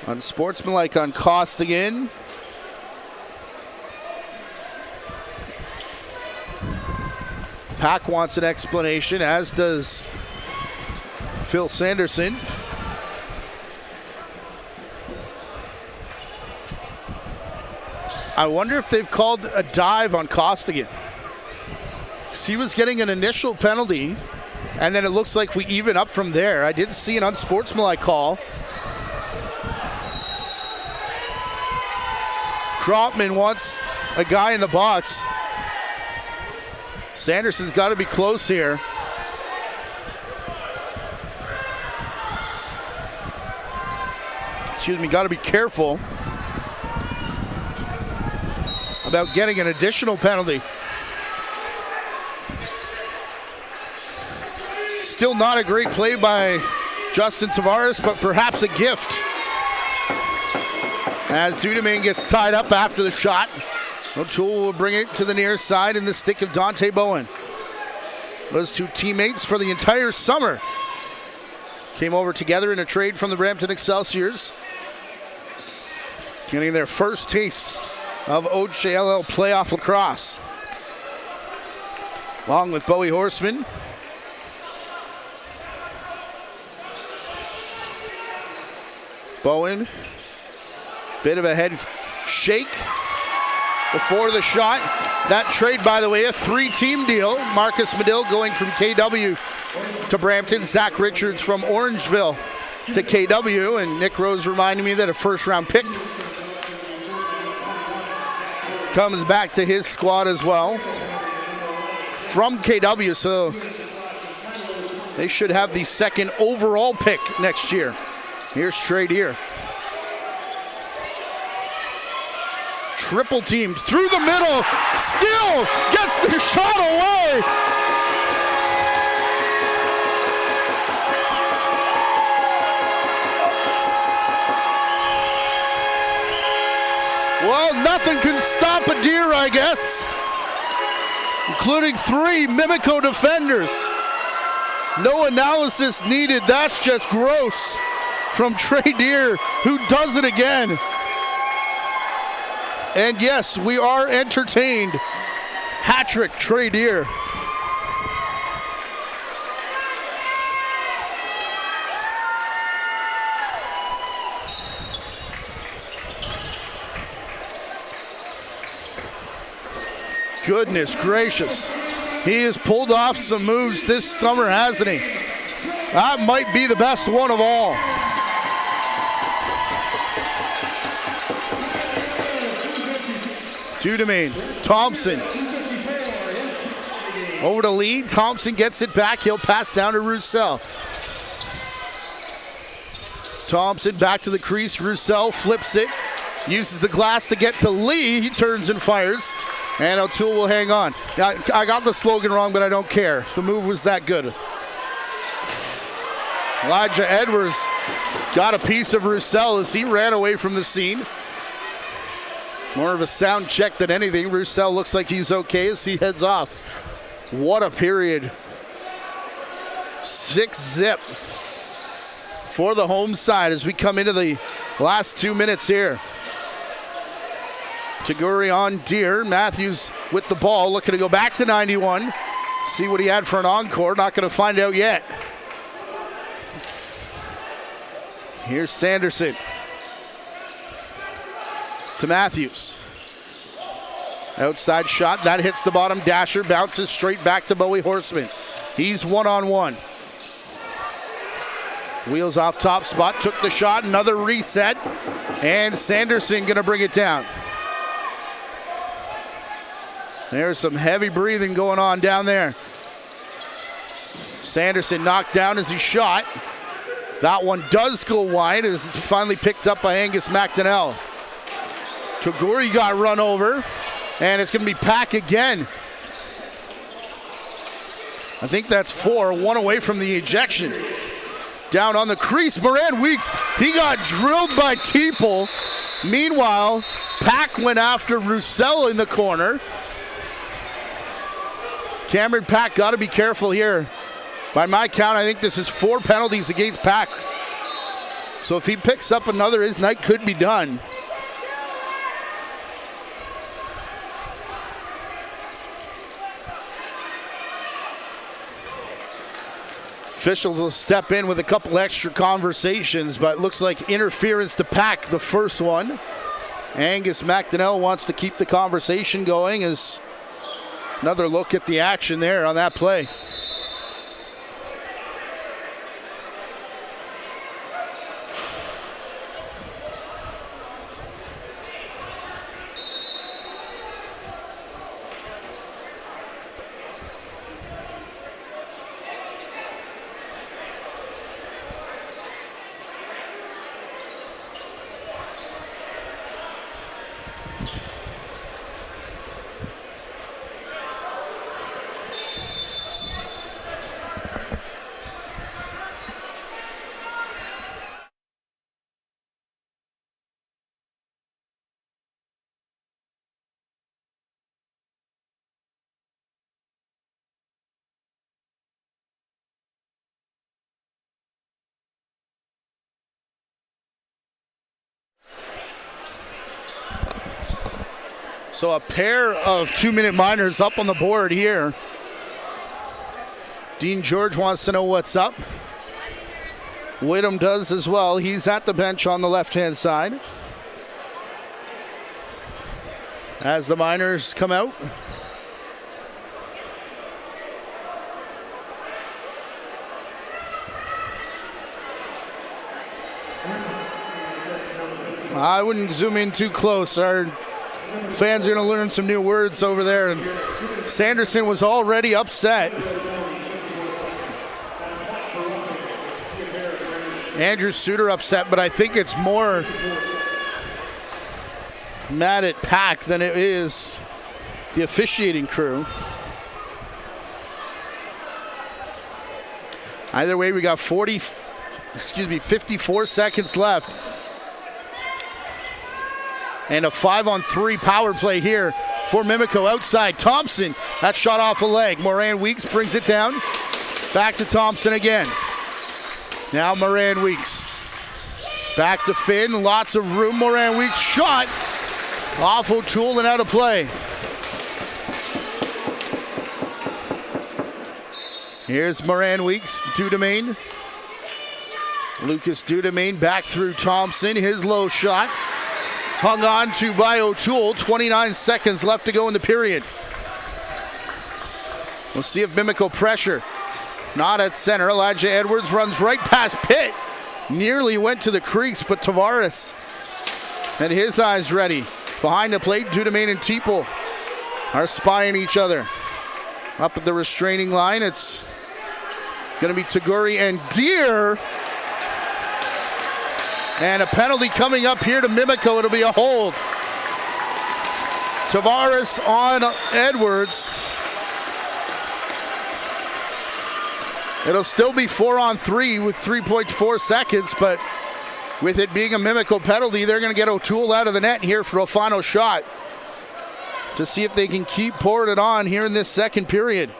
Speaker 1: Unsportsmanlike on Costigan. Pack wants an explanation, as does Phil Sanderson. I wonder if they've called a dive on Costigan. He was getting an initial penalty, and then it looks like we even up from there. I did see an unsportsmanlike call. Trotman wants a guy in the box. Sanderson's got to be close here. Excuse me, got to be careful about getting an additional penalty. Still not a great play by Justin Tavares, but perhaps a gift. As Dudeman gets tied up after the shot. O'Toole will bring it to the near side in the stick of Dante Bowen. Those two teammates for the entire summer came over together in a trade from the Brampton Excelsiors, getting their first taste of OJLL playoff lacrosse. Along with Bowie Horseman. Bowen, bit of a head shake before the shot. That trade, by the way, a three-team deal. Marcus Medill going from KW to Brampton. Zach Richards from Orangeville to KW. And Nick Rose reminded me that a first-round pick comes back to his squad as well from KW. So they should have the second overall pick next year. Here's Trade here. Triple teamed through the middle, still gets the shot away. Well, nothing can stop a deer, I guess, including three Mimico defenders. No analysis needed. That's just gross from Trey Deer, who does it again. And yes, we are entertained. Hat-trick, Trey Deer. Goodness gracious. He has pulled off some moves this summer, hasn't he? That might be the best one of all. Dudeman, Thompson. Over to Lee. Thompson gets it back. He'll pass down to Roussel. Thompson back to the crease. Roussel flips it. Uses the glass to get to Lee. He turns and fires. And O'Toole will hang on. I got the slogan wrong, but I don't care. The move was that good. Elijah Edwards got a piece of Roussel as he ran away from the scene. More of a sound check than anything. Roussel looks like he's okay as he heads off. What a period. 6-zip for the home side as we come into the last 2 minutes here. Taguri on Deer. Matthews with the ball, looking to go back to 91. See what he had for an encore. Not going to find out yet. Here's Sanderson. To Matthews. Outside shot. That hits the bottom. Dasher bounces straight back to Bowie Horseman. He's one-on-one. Wheels off top spot. Took the shot. Another reset. And Sanderson going to bring it down. There's some heavy breathing going on down there. Sanderson knocked down as he shot. That one does go wide as it's finally picked up by Angus McDonnell. Taguri got run over, and it's going to be Pack again. I think that's 4, one away from the ejection. Down on the crease, Moran Weeks, he got drilled by Teeple. Meanwhile, Pack went after Roussel in the corner. Cameron Pack got to be careful here. By my count, I think this is 4 penalties against Pack. So if he picks up another, his night could be done. Officials will step in with a couple extra conversations, but it looks like interference to Pack, the first one. Angus McDonnell wants to keep the conversation going as another look at the action there on that play. So a pair of 2-minute minors up on the board here. Dean George wants to know what's up. Whittam does as well. He's at the bench on the left-hand side. As the minors come out. I wouldn't zoom in too close. Our fans are going to learn some new words over there. And Sanderson was already upset. Andrew Suter upset, but I think it's more mad at Pack than it is the officiating crew. Either way, we got 54 seconds left. And a 5-on-3 power play here for Mimico outside. Thompson, that shot off a leg. Moran Weeks brings it down. Back to Thompson again. Now Moran Weeks. Back to Finn, lots of room. Moran Weeks shot. Off O'Toole and out of play. Here's Moran Weeks, Dudemain. Lucas Dudemain back through Thompson. His low shot. Hung on to by O'Toole. 29 seconds left to go in the period. We'll see if Mimico pressure. Not at center. Elijah Edwards runs right past Pitt. Nearly went to the crease, but Tavares had his eyes ready. Behind the plate, Dudemain and Teeple are spying each other. Up at the restraining line, it's going to be Taguri and Deer. And a penalty coming up here to Mimico. It'll be a hold. Tavares on Edwards. It'll still be 4-on-3 with 3.4 seconds, but with it being a Mimico penalty, they're going to get O'Toole out of the net here for a final shot to see if they can keep pouring it on here in this second period.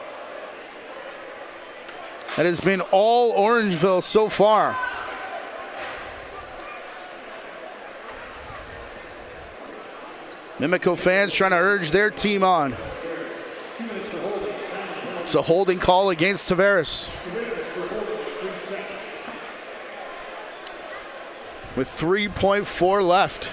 Speaker 1: That has been all Orangeville so far. Mimico fans trying to urge their team on. It's a holding call against Tavares. With 3.4 left.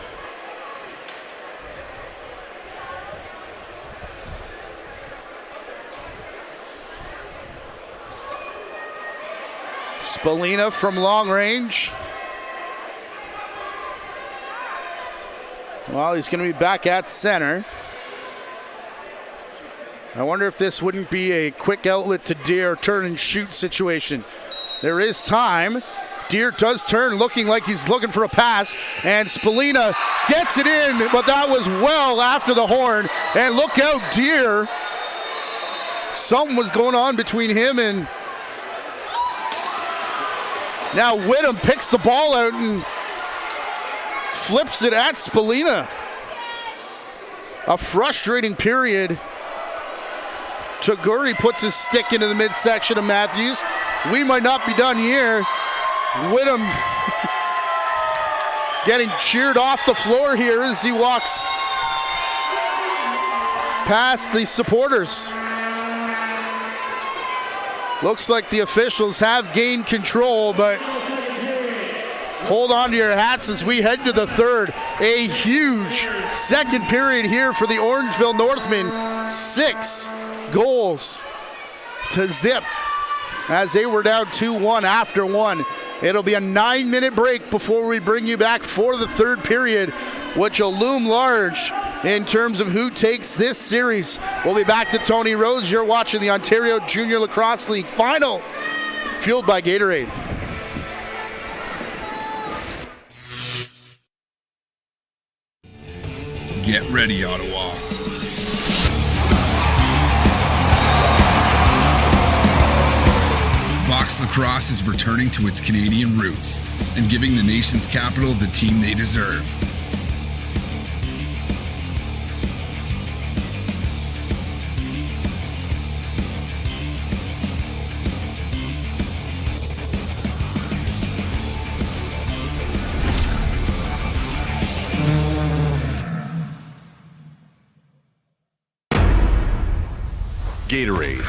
Speaker 1: Spalina from long range. Well, he's going to be back at center. I wonder if this wouldn't be a quick outlet to Deer turn and shoot situation. There is time. Deer does turn, looking like he's looking for a pass, and Spalina gets it in, but that was well after the horn. And look out, Deer. Something was going on between him and now Whittam picks the ball out and flips it at Spalina. A frustrating period. Taguri puts his stick into the midsection of Matthews. We might not be done here. Whittam getting cheered off the floor here as he walks past the supporters. Looks like the officials have gained control, but hold on to your hats as we head to the third. A huge second period here for the Orangeville Northmen. 6 goals to zip as they were down 2-1 after one. It'll be a 9-minute break before we bring you back for the third period, which will loom large in terms of who takes this series. We'll be back to Tony Rose. You're watching the Ontario Junior Lacrosse League final, fueled by Gatorade.
Speaker 2: Get ready, Ottawa. Box Lacrosse is returning to its Canadian roots and giving the nation's capital the team they deserve.
Speaker 3: Gatorade.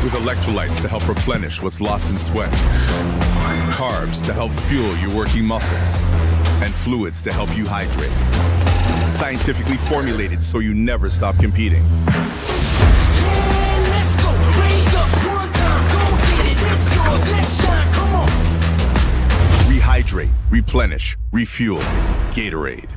Speaker 3: With electrolytes to help replenish what's lost in sweat, carbs to help fuel your working muscles, and fluids to help you hydrate. Scientifically formulated so you never stop competing.
Speaker 4: Let's go, raise up one time, go get it, it's yours, let's shine, come on.
Speaker 3: Rehydrate, replenish, refuel. Gatorade.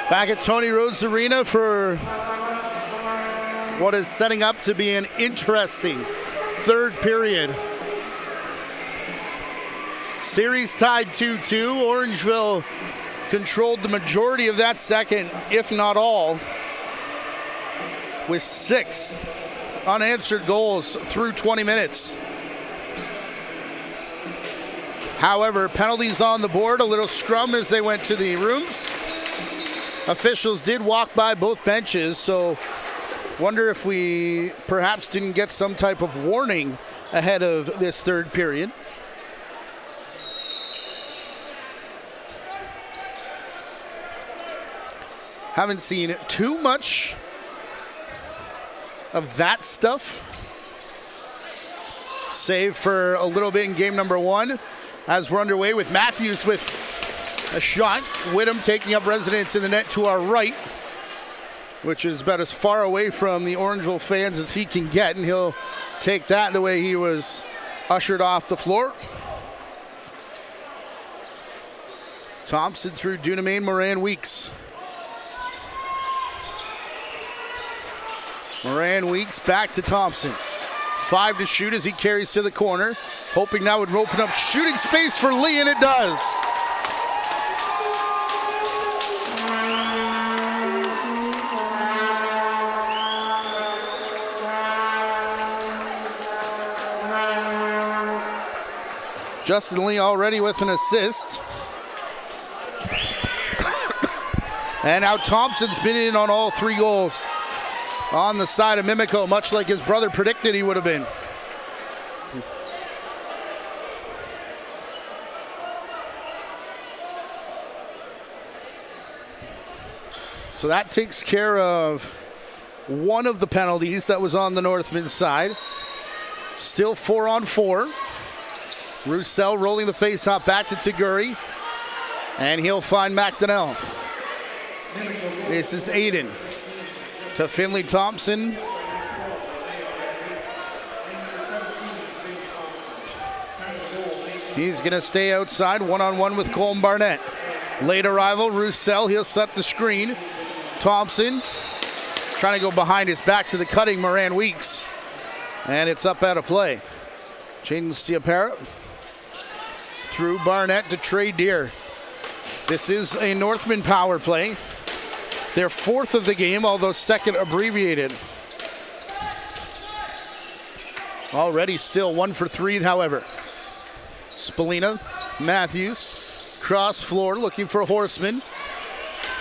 Speaker 1: Back at Tony Rhodes Arena for what is setting up to be an interesting third period. Series tied 2-2. Orangeville controlled the majority of that second, if not all, with 6 unanswered goals through 20 minutes. However, penalties on the board, a little scrum as they went to the rooms. Officials did walk by both benches, so wonder if we perhaps didn't get some type of warning ahead of this third period. Haven't seen too much of that stuff, save for a little bit in game number 1 as we're underway with Matthews with a shot. Whittam taking up residence in the net to our right, which is about as far away from the Orangeville fans as he can get, and he'll take that the way he was ushered off the floor. Thompson through Dunamain, Moran Weeks. Moran Weeks back to Thompson. 5 to shoot as he carries to the corner, hoping that would open up shooting space for Lee, and it does. Justin Lee already with an assist. And now Thompson's been in on all 3 goals on the side of Mimico, much like his brother predicted he would have been. So that takes care of one of the penalties that was on the Northmen side. Still 4-on-4. Roussel rolling the face-off back to Taguri, and he'll find McDonnell. This is Aiden to Finley Thompson. He's going to stay outside, one-on-one with Colm Barnett. Late arrival, Roussel, he'll set the screen. Thompson trying to go behind his back to the cutting Moran Weeks, and it's up out of play. Jaden Ciapara through Barnett to Trey Deer. This is a Northman power play. Their 4th of the game, although 2nd abbreviated. Already still 1 for 3, however. Spallina, Matthews, cross floor looking for Horseman.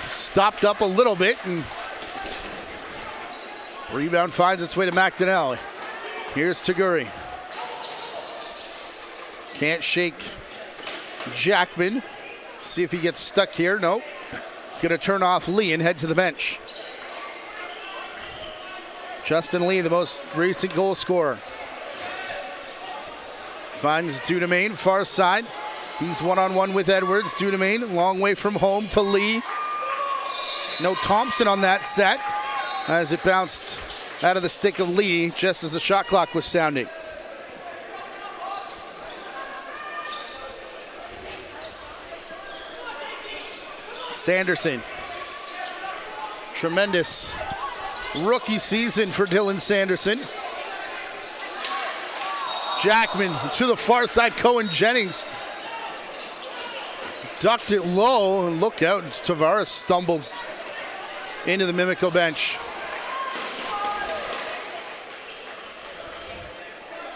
Speaker 1: Stopped up a little bit, and rebound finds its way to McDonnell. Here's Taguri. Can't shake Jackman. See if he gets stuck here. No. He's going to turn off Lee and head to the bench. Justin Lee, the most recent goal scorer. Finds Dunamain, far side. He's one-on-one with Edwards. Dunamain, long way from home to Lee. No Thompson on that set as it bounced out of the stick of Lee just as the shot clock was sounding. Sanderson. Tremendous rookie season for Dylan Sanderson. Jackman to the far side, Cohen Jennings. Ducked it low, and look out, Tavares stumbles into the Mimico bench.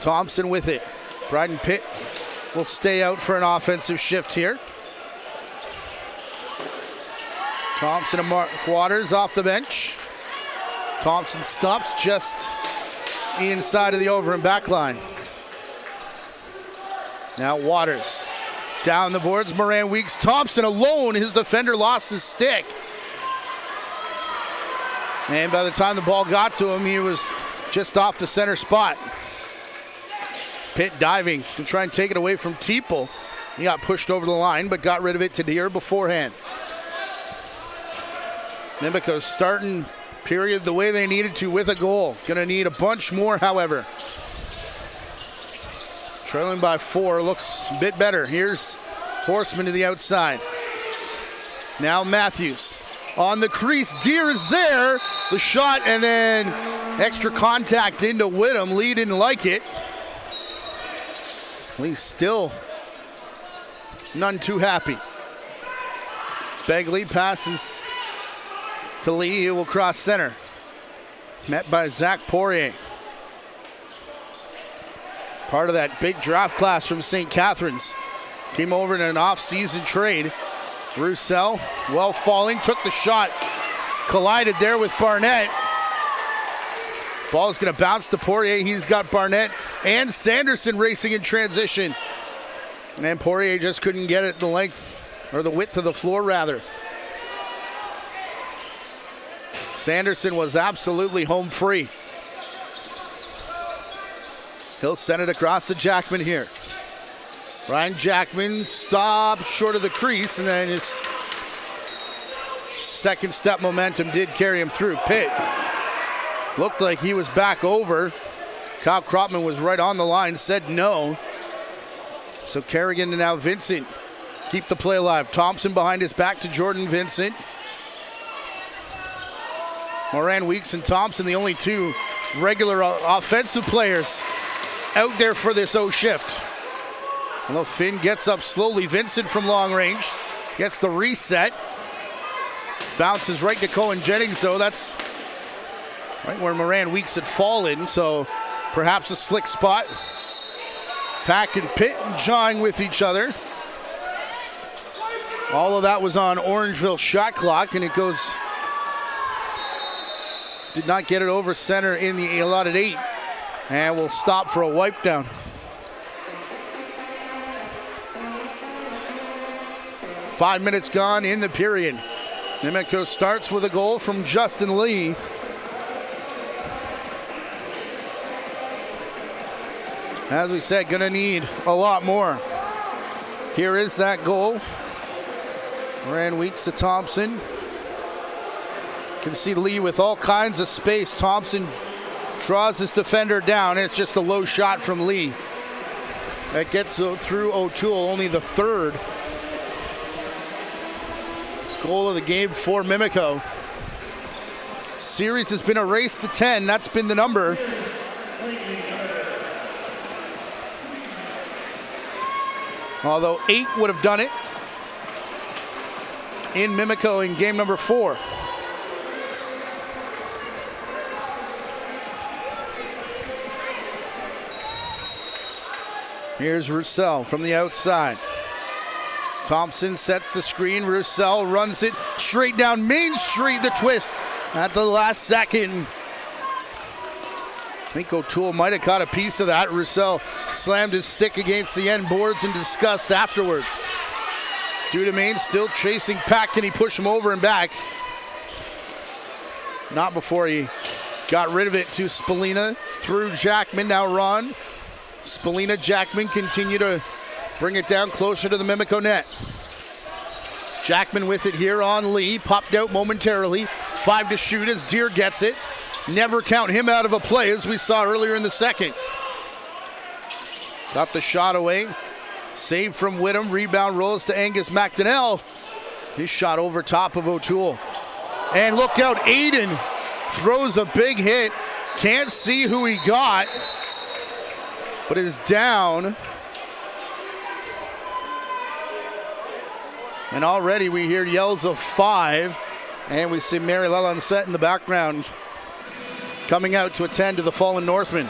Speaker 1: Thompson with it. Bryden Pitt will stay out for an offensive shift here. Thompson and Mark Waters off the bench. Thompson stops just inside of the over and back line. Now Waters down the boards. Moran Weeks. Thompson alone. His defender lost his stick. And by the time the ball got to him, he was just off the center spot. Pitt diving to try and take it away from Teeple. He got pushed over the line, but got rid of it to Deere beforehand. Mimico starting period the way they needed to with a goal. Gonna need a bunch more, however. Trailing by 4, looks a bit better. Here's Horseman to the outside. Now Matthews on the crease. Deere is there. The shot and then extra contact into Whittam. Lee didn't like it. Lee still none too happy. Begley passes to Lee, who will cross center. Met by Zach Poirier. Part of that big draft class from St. Catharines. Came over in an off-season trade. Roussel, well falling, took the shot. Collided there with Barnett. Ball's gonna bounce to Poirier. He's got Barnett and Sanderson racing in transition. And Poirier just couldn't get it the length, or the width of the floor rather. Sanderson was absolutely home free. He'll send it across to Jackman here. Ryan Jackman stopped short of the crease, and then his second step momentum did carry him through. Pitt looked like he was back over. Kyle Kropman was right on the line, said no. So Kerrigan and now Vincent keep the play alive. Thompson behind his back to Jordan Vincent. Moran, Weeks, and Thompson, the only two regular offensive players out there for this O shift. Although Finn gets up slowly. Vincent from long range gets the reset. Bounces right to Cohen Jennings, though. That's right where Moran Weeks had fallen, so perhaps a slick spot. Pack and Pitt jawing with each other. All of that was on Orangeville shot clock, and it goes. Did not get it over center in the allotted 8, and will stop for a wipe down. Five minutes gone in the period. Mimico starts with a goal from Justin Lee. As we said, gonna need a lot more. Here is that goal. Moran Weeks to Thompson. Can see Lee with all kinds of space. Thompson draws his defender down. It's just a low shot from Lee. That gets through O'Toole, only the third goal of the game for Mimico. Series has been a race to 10. That's been the number. Although 8 would have done it in Mimico in game number 4. Here's Roussel from the outside. Thompson sets the screen. Roussel runs it straight down Main Street. The twist at the last second. I think O'Toole might have caught a piece of that. Roussel slammed his stick against the end boards in disgust afterwards. Dudemain still chasing Pack. Can he push him over and back? Not before he got rid of it to Spallina. Through Jackman. Now Ron. Spallina, Jackman continue to bring it down closer to the Mimico net. Jackman with it here on Lee. Popped out momentarily. 5 to shoot as Deere gets it. Never count him out of a play, as we saw earlier in the second. Got the shot away. Save from Whittam. Rebound rolls to Angus McDonnell. His shot over top of O'Toole. And look out, Aiden throws a big hit. Can't see who he got, but is down. And already we hear yells of 5. And we see Mary Lelandset in the background coming out to attend to the fallen Northmen.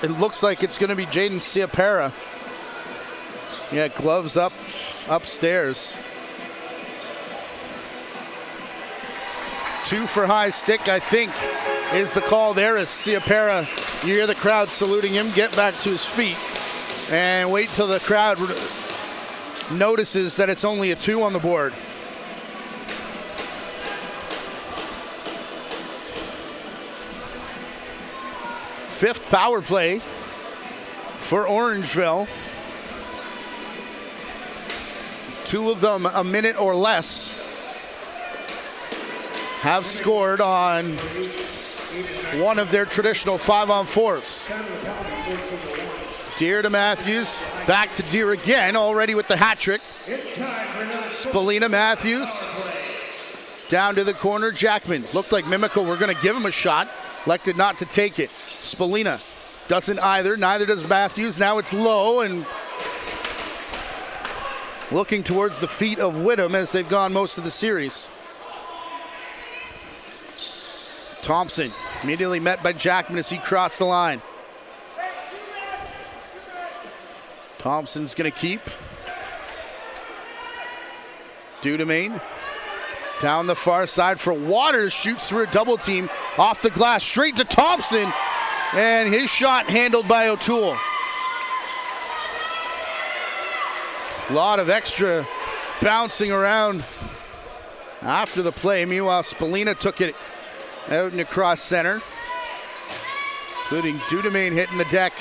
Speaker 1: It looks like it's going to be Jaden Ciapera. Yeah, gloves up upstairs. 2 for high stick, I think, is the call there as Ciapera, you hear the crowd saluting him, get back to his feet and wait till the crowd notices that it's only a 2 on the board. Fifth power play for Orangeville. 2 of them a minute or less have scored on one of their traditional 5-on-4s. Deere to Matthews. Back to Deer again, already with the hat trick. Spalina Matthews. Down to the corner, Jackman. Looked like Mimico were going to give him a shot. Elected not to take it. Spalina doesn't either. Neither does Matthews. Now it's low and looking towards the feet of Whittam as they've gone most of the series. Thompson immediately met by Jackman as he crossed the line. Thompson's going to keep. Dudemain down the far side for Waters. Shoots through a double team off the glass straight to Thompson. And his shot handled by O'Toole. A lot of extra bouncing around after the play. Meanwhile, Spalina took it out and across center, including Dudemain hitting the deck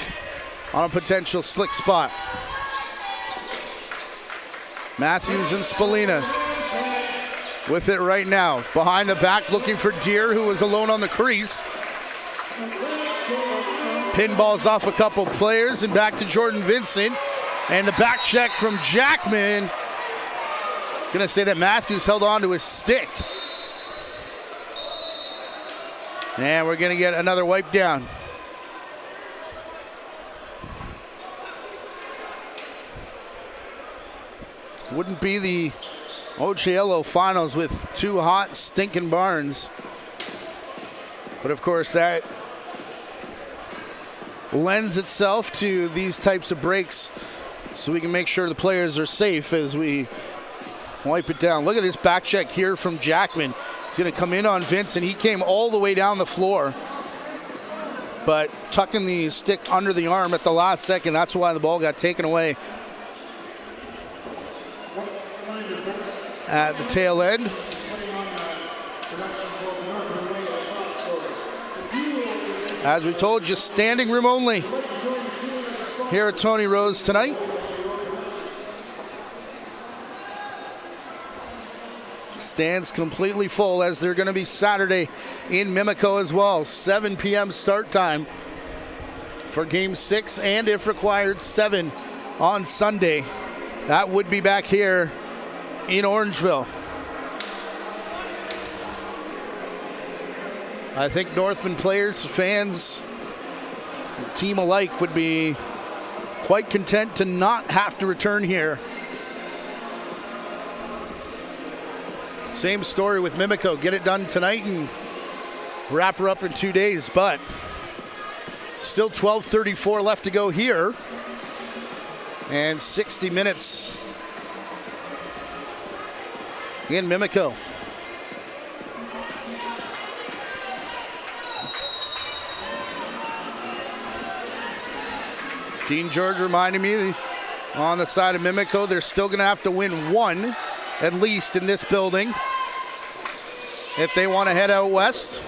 Speaker 1: on a potential slick spot. Matthews and Spalina with it right now. Behind the back, looking for Deer, who was alone on the crease. Pinballs off a couple players and back to Jordan Vincent. And the back check from Jackman. Gonna say that Matthews held on to his stick. And we're gonna get another wipe down. Wouldn't be the OJLL finals with two hot, stinking barns. But of course, that lends itself to these types of breaks so we can make sure the players are safe as we wipe it down. Look at this back check here from Jackman. He's going to come in on Vince, and he came all the way down the floor. But tucking the stick under the arm at the last second, that's why the ball got taken away at the tail end. As we told you, standing room only here at Tony Rose tonight. Stands completely full, as they're going to be Saturday in Mimico as well. 7 p.m. start time for Game 6, and if required, 7 on Sunday. That would be back here in Orangeville. I think Northmen players, fans, team alike would be quite content to not have to return here. Same story with Mimico. Get it done tonight and wrap her up in 2 days, but still 12:34 left to go here. And 60 minutes in Mimico. Dean George reminded me on the side of Mimico, they're still going to have to win one, at least in this building, if they want to head out west.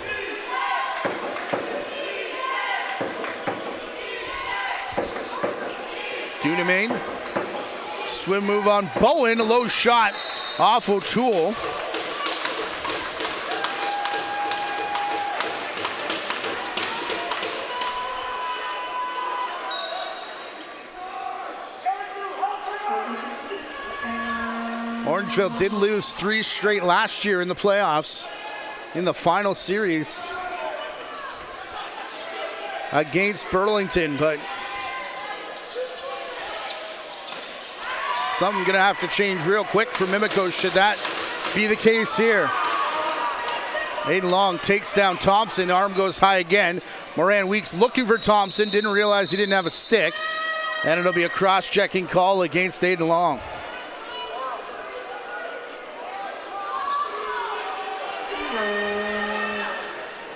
Speaker 1: Dudemain, swim move on Bowen, a low shot off O'Toole. Orangeville did lose 3 straight last year in the playoffs in the final series against Burlington, but something gonna have to change real quick for Mimico should that be the case here. Aiden Long takes down Thompson, arm goes high again. Moran Weeks looking for Thompson, didn't realize he didn't have a stick, and it'll be a cross-checking call against Aiden Long.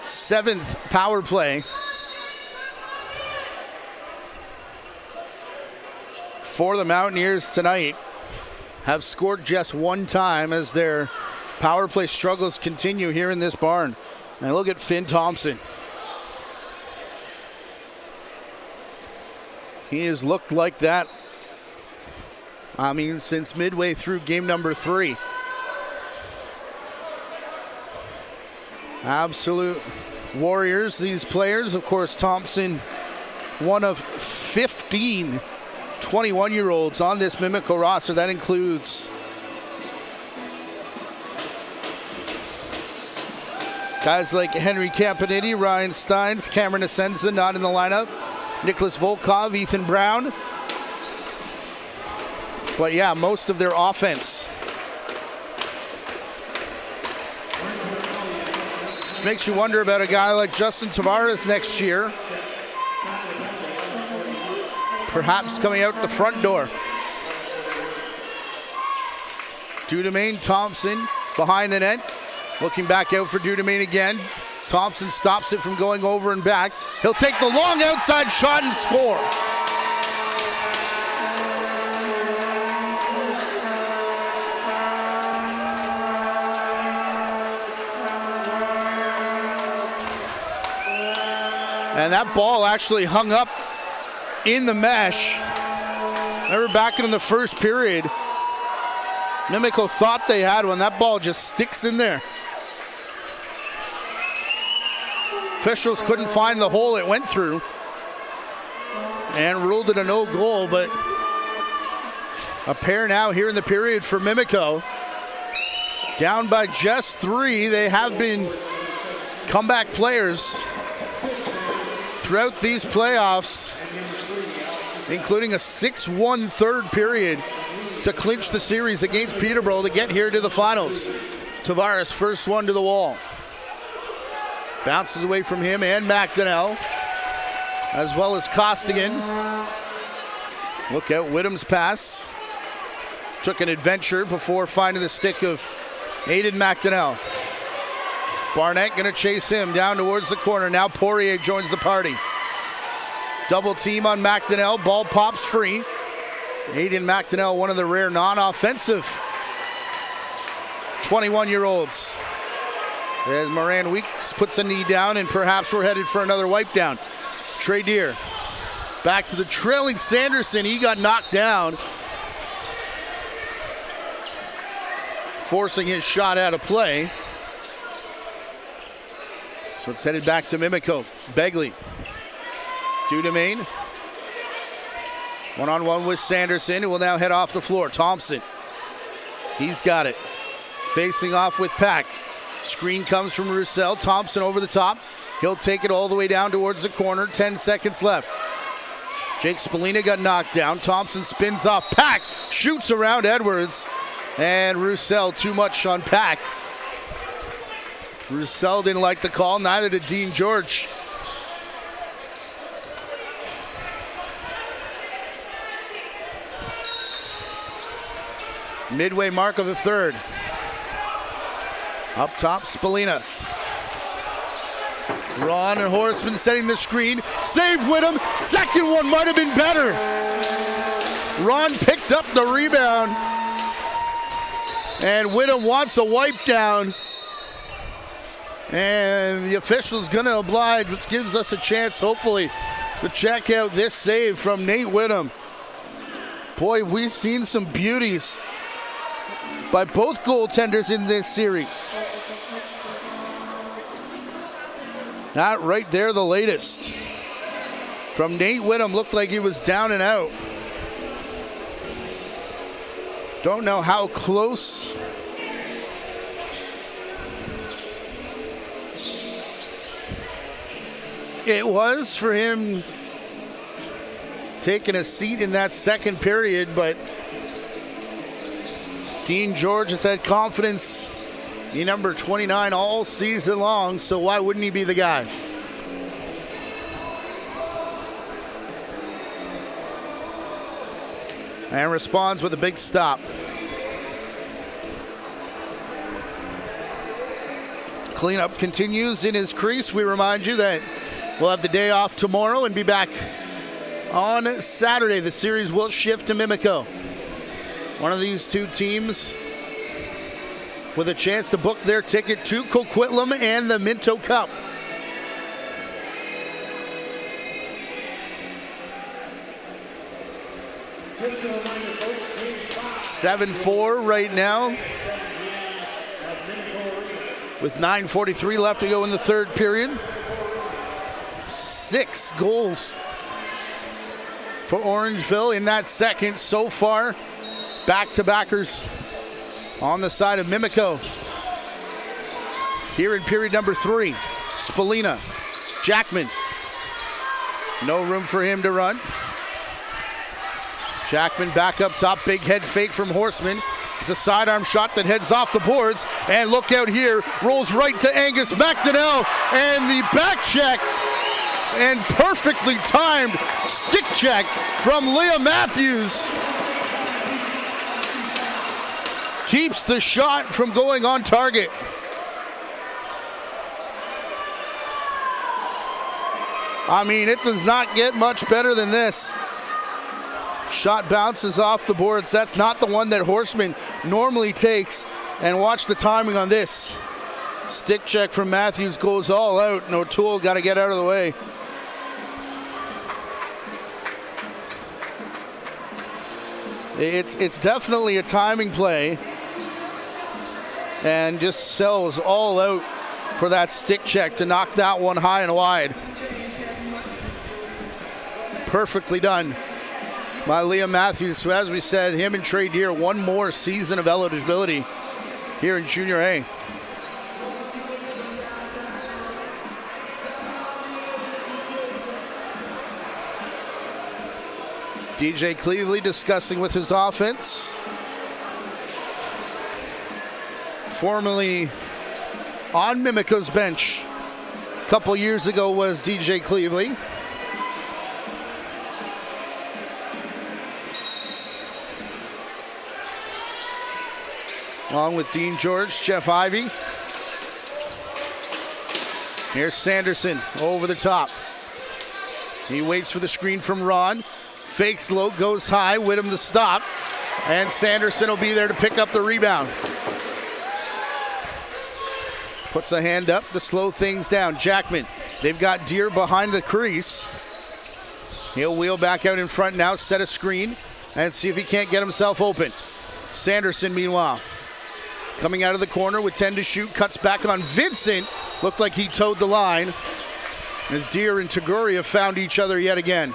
Speaker 1: Seventh power play for the Mountaineers tonight. Have scored just one time as their power play struggles continue here in this barn. And look at Finn Thompson. He has looked like that, since midway through game number 3. Absolute warriors, these players. Of course, Thompson, one of 15 21-year-olds on this Mimico roster. That includes guys like Henry Campanini, Ryan Steins, Cameron Asenza not in the lineup, Nicholas Volkov, Ethan Brown. But yeah, most of their offense. Which makes you wonder about a guy like Justin Tavares next year. Perhaps coming out the front door. Dudemain, Thompson behind the net. Looking back out for Dudemain again. Thompson stops it from going over and back. He'll take the long outside shot and score. And that ball actually hung up in the mesh. Remember back in the first period, Mimico thought they had one. That ball just sticks in there. Officials couldn't find the hole it went through and ruled it a no goal, but a pair now here in the period for Mimico. Down by just 3. They have been comeback players throughout these playoffs, including a 6-1 third period to clinch the series against Peterborough to get here to the finals. Tavares, first one to the wall. Bounces away from him and McDonnell, as well as Costigan. Look out, Whittam's pass. Took an adventure before finding the stick of Aiden McDonnell. Barnett gonna chase him down towards the corner. Now Poirier joins the party. Double team on McDonnell, ball pops free. Aiden McDonnell, one of the rare non-offensive 21-year-olds. As Moran Weeks puts a knee down, and perhaps we're headed for another wipe down. Trey Deer back to the trailing Sanderson. He got knocked down, forcing his shot out of play. So it's headed back to Mimico. Begley. Dudemain. One-on-one with Sanderson, who will now head off the floor. Thompson. He's got it. Facing off with Pack. Screen comes from Roussel. Thompson over the top. He'll take it all the way down towards the corner. 10 seconds left. Jake Spallina got knocked down. Thompson spins off. Pack shoots around Edwards. And Roussel too much on Pack. Roussel didn't like the call. Neither did Dean George. Midway mark of the third. Up top, Spallina. Ron and Horseman setting the screen. Save Whittam. Second one might have been better. Ron picked up the rebound. And Whittam wants a wipe down. And the official's going to oblige, which gives us a chance, hopefully, to check out this save from Nate Whittam. Boy, we've seen some beauties by both goaltenders in this series. That right there, the latest. From Nate Whittam, looked like he was down and out. Don't know how close it was for him taking a seat in that second period, but Dean George has had confidence in number 29 all season long, so why wouldn't he be the guy? And responds with a big stop. Cleanup continues in his crease. We remind you that we'll have the day off tomorrow and be back on Saturday. The series will shift to Mimico. One of these two teams with a chance to book their ticket to Coquitlam and the Minto Cup.
Speaker 5: Just a reminder, folks,
Speaker 1: 7-4 right now, with 9:43 left to go in the third period. 6 goals for Orangeville in that second so far. Back-to-backers on the side of Mimico. Here in period number 3, Spalina, Jackman. No room for him to run. Jackman back up top, big head fake from Horseman. It's a sidearm shot that heads off the boards. And look out here, rolls right to Angus McDonnell. And the back check and perfectly timed stick check from Leah Matthews. Keeps the shot from going on target. I mean, it does not get much better than this. Shot bounces off the boards. That's not the one that Horseman normally takes. And watch the timing on this. Stick check from Matthews goes all out. And O'Toole got to get out of the way. It's definitely a timing play. And just sells all out for that stick check to knock that one high and wide. Perfectly done by Liam Matthews. So as we said, him and Trey Deer, one more season of eligibility here in Junior A. DJ Cleveley discussing with his offense. Formerly on Mimico's bench a couple years ago was DJ Cleveley. Along with Dean George, Jeff Ivey. Here's Sanderson over the top. He waits for the screen from Ron. Fakes low, goes high. Whittam the stop. And Sanderson will be there to pick up the rebound. Puts a hand up to slow things down. Jackman, they've got Deer behind the crease. He'll wheel back out in front now, set a screen, and see if he can't get himself open. Sanderson, meanwhile, coming out of the corner with 10 to shoot, cuts back on Vincent. Looked like he towed the line as Deer and Taguria found each other yet again.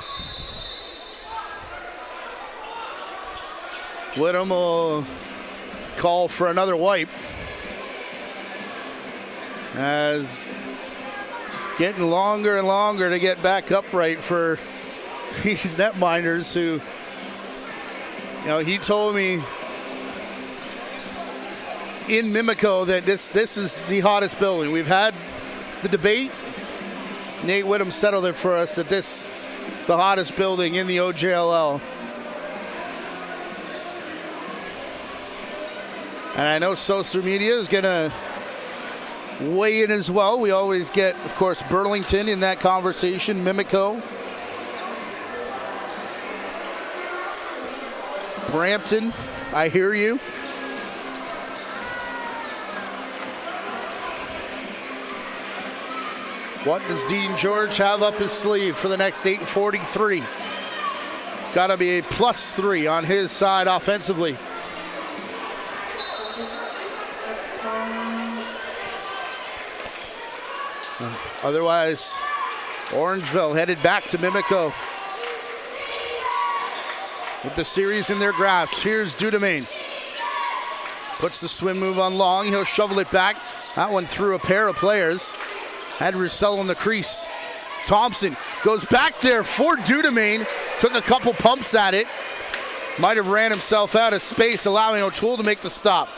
Speaker 1: Whittam will call for another wipe. As getting longer and longer to get back upright for these netminders who, you know, he told me in Mimico that this is the hottest building. We've had the debate. Nate Whittam settled it for us that this the hottest building in the OJLL. And I know social media is gonna weigh in as well. We always get, of course, Burlington in that conversation, Mimico, Brampton, I hear you. What does Dean George have up his sleeve for the next 8:43? It's got to be a +3 on his side offensively. Otherwise, Orangeville headed back to Mimico with the series in their grasp. Here's Dudemain. Puts the swim move on Long. He'll shovel it back. That one through a pair of players. Had Roussel in the crease. Thompson goes back there for Dudemain. Took a couple pumps at it. Might have ran himself out of space, allowing O'Toole to make the stop.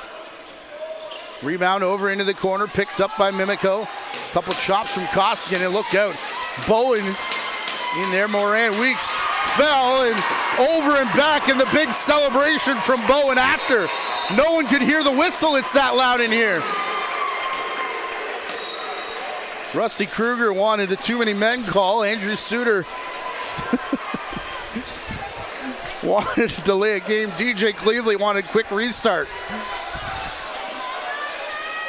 Speaker 1: Rebound over into the corner, picked up by Mimico. Couple chops from Costigan, and look out. Bowen in there. Moran Weeks fell and over and back, and the big celebration from Bowen after. No one could hear the whistle. It's that loud in here. Rusty Kruger wanted the too many men call. Andrew Suter wanted to delay a game. DJ Cleveley wanted quick restart.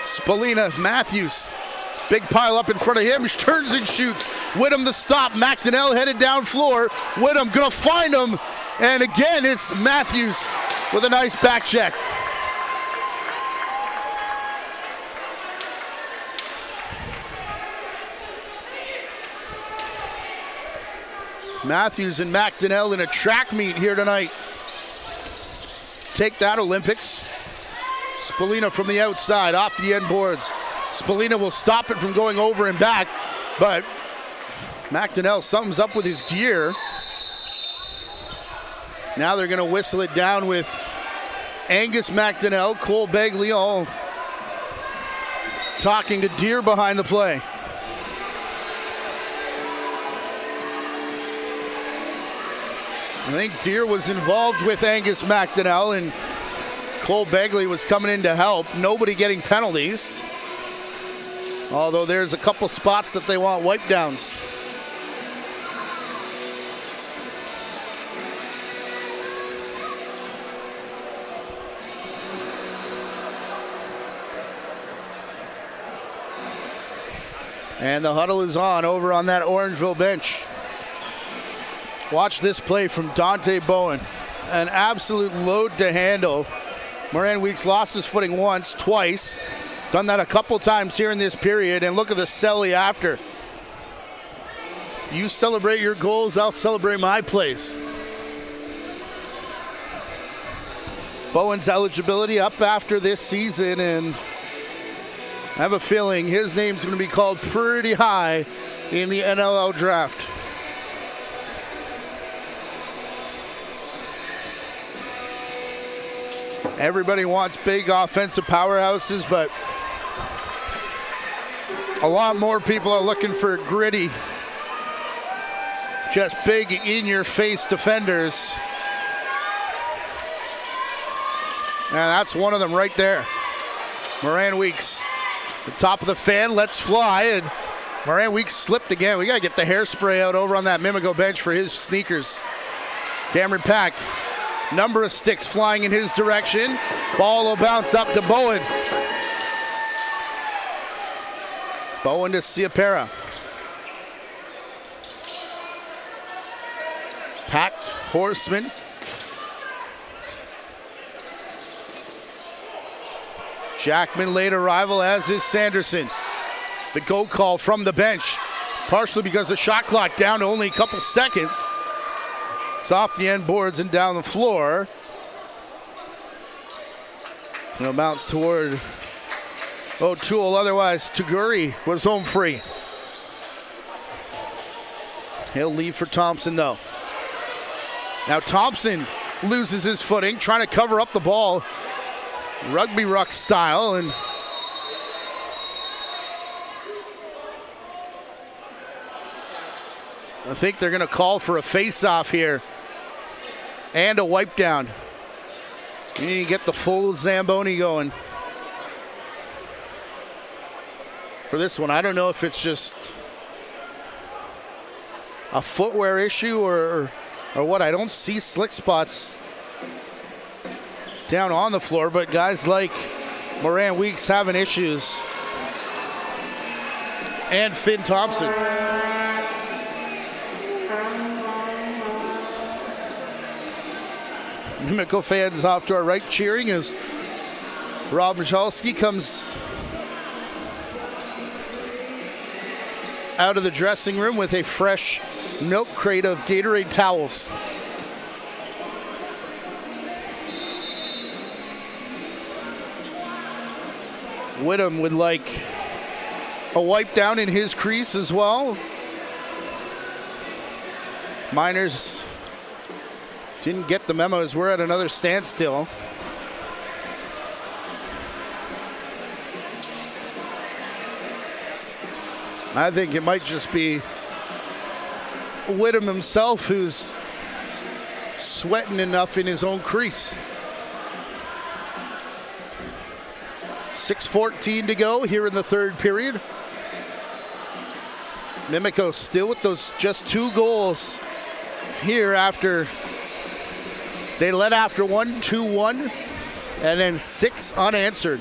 Speaker 1: Spalina, Matthews, big pile up in front of him, turns and shoots. Whittam the stop, McDonnell headed down floor. Whittam gonna find him, and again it's Matthews with a nice back check. Matthews and McDonnell in a track meet here tonight. Take that, Olympics. Spallina from the outside, off the end boards. Spallina will stop it from going over and back, but McDonnell, something's up with his gear. Now they're going to whistle it down with Angus McDonnell, Cole Begley all talking to Deere behind the play. I think Deere was involved with Angus McDonnell, and Cole Begley was coming in to help. Nobody getting penalties, although there's a couple spots that they want wipe downs. And the huddle is on over on that Orangeville bench. Watch this play from Dante Bowen. An absolute load to handle. Moran Weeks lost his footing once, twice. Done that a couple times here in this period, and look at the celly after. You celebrate your goals, I'll celebrate my plays. Bowen's eligibility up after this season, and I have a feeling his name's going to be called pretty high in the NLL draft. Everybody wants big offensive powerhouses, but a lot more people are looking for gritty, just big in-your-face defenders. And that's one of them right there. Moran Weeks, the top of the fan, let's fly, and Moran Weeks slipped again. We got to get the hairspray out over on that Mimico bench for his sneakers. Cameron Pack, number of sticks flying in his direction. Ball will bounce up to Bowen. Bowen to Ciapera. Pack, Horseman. Jackman late arrival, as is Sanderson. The go call from the bench, partially because the shot clock down to only a couple seconds. It's off the end boards and down the floor. And it bounce toward O'Toole, otherwise Taguri was home free. He'll leave for Thompson though. Now Thompson loses his footing, trying to cover up the ball. Rugby ruck style, and I think they're going to call for a face-off here and a wipe down. You need to get the full Zamboni going for this one. I don't know if it's just a footwear issue or what. I don't see slick spots down on the floor, but guys like Moran Weeks having issues. And Finn Thompson. Mimico fans off to our right cheering as Rob Michalski comes out of the dressing room with a fresh milk crate of Gatorade towels. Whittam would like a wipe down in his crease as well. Miners didn't get the memo as we're at another standstill. I think it might just be Whittam himself who's sweating enough in his own crease. 6:14 to go here in the third period. Mimico still with those just 2 goals here after they led after 1-2-1 and then 6 unanswered.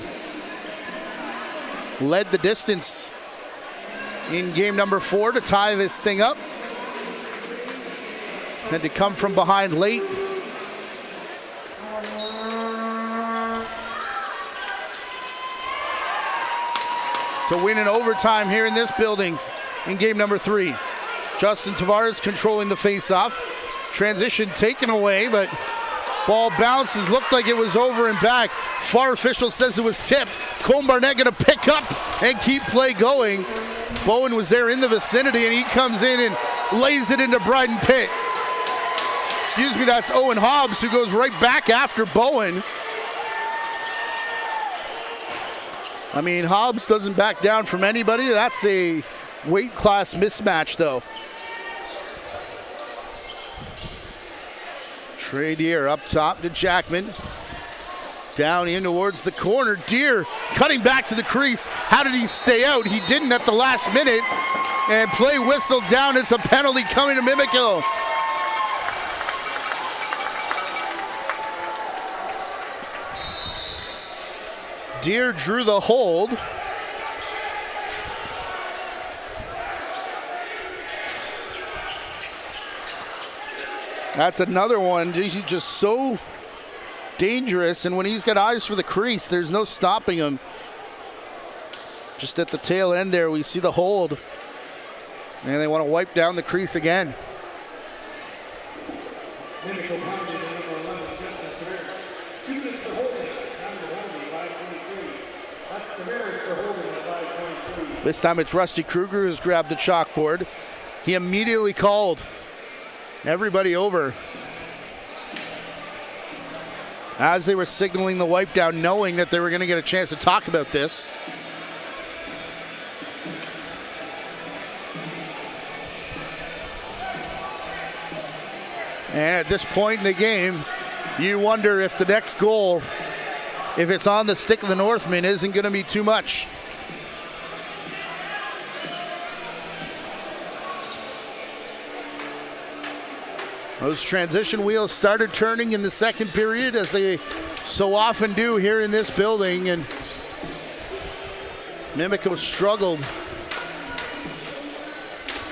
Speaker 1: Led the distance in game number 4 to tie this thing up. Had to come from behind late. To win in overtime here in this building in game number 3. Justin Tavares controlling the face-off. Transition taken away, but ball bounces. Looked like it was over and back. FAR official says it was tipped. Colm Barnett going to pick up and keep play going. Bowen was there in the vicinity, and he comes in and lays it into Bryden Pitt. Excuse me, that's Owen Hobbs, who goes right back after Bowen. I mean, Hobbs doesn't back down from anybody. That's a weight class mismatch, though. Trey Deer up top to Jackman. Down in towards the corner. Deer cutting back to the crease. How did he stay out? He didn't at the last minute. And play whistled down. It's a penalty coming to Mimico. Deer drew the hold. That's another one. He's just so dangerous, and when he's got eyes for the crease, there's no stopping him. Just at the tail end there, we see the hold, and they want to wipe down the crease again.
Speaker 5: Mimico pounded in number 11, Justin Tavares. 2 minutes for holding. Time to holding, 5:23. That's Tavares for holding at 5:23.
Speaker 1: This time it's Rusty Kruger who's grabbed the chalkboard. He immediately called everybody over as they were signaling the wipe down, knowing that they were going to get a chance to talk about this. And at this point in the game, you wonder if the next goal, if it's on the stick of the Northmen, isn't going to be too much. Those transition wheels started turning in the second period, as they so often do here in this building, and Mimico struggled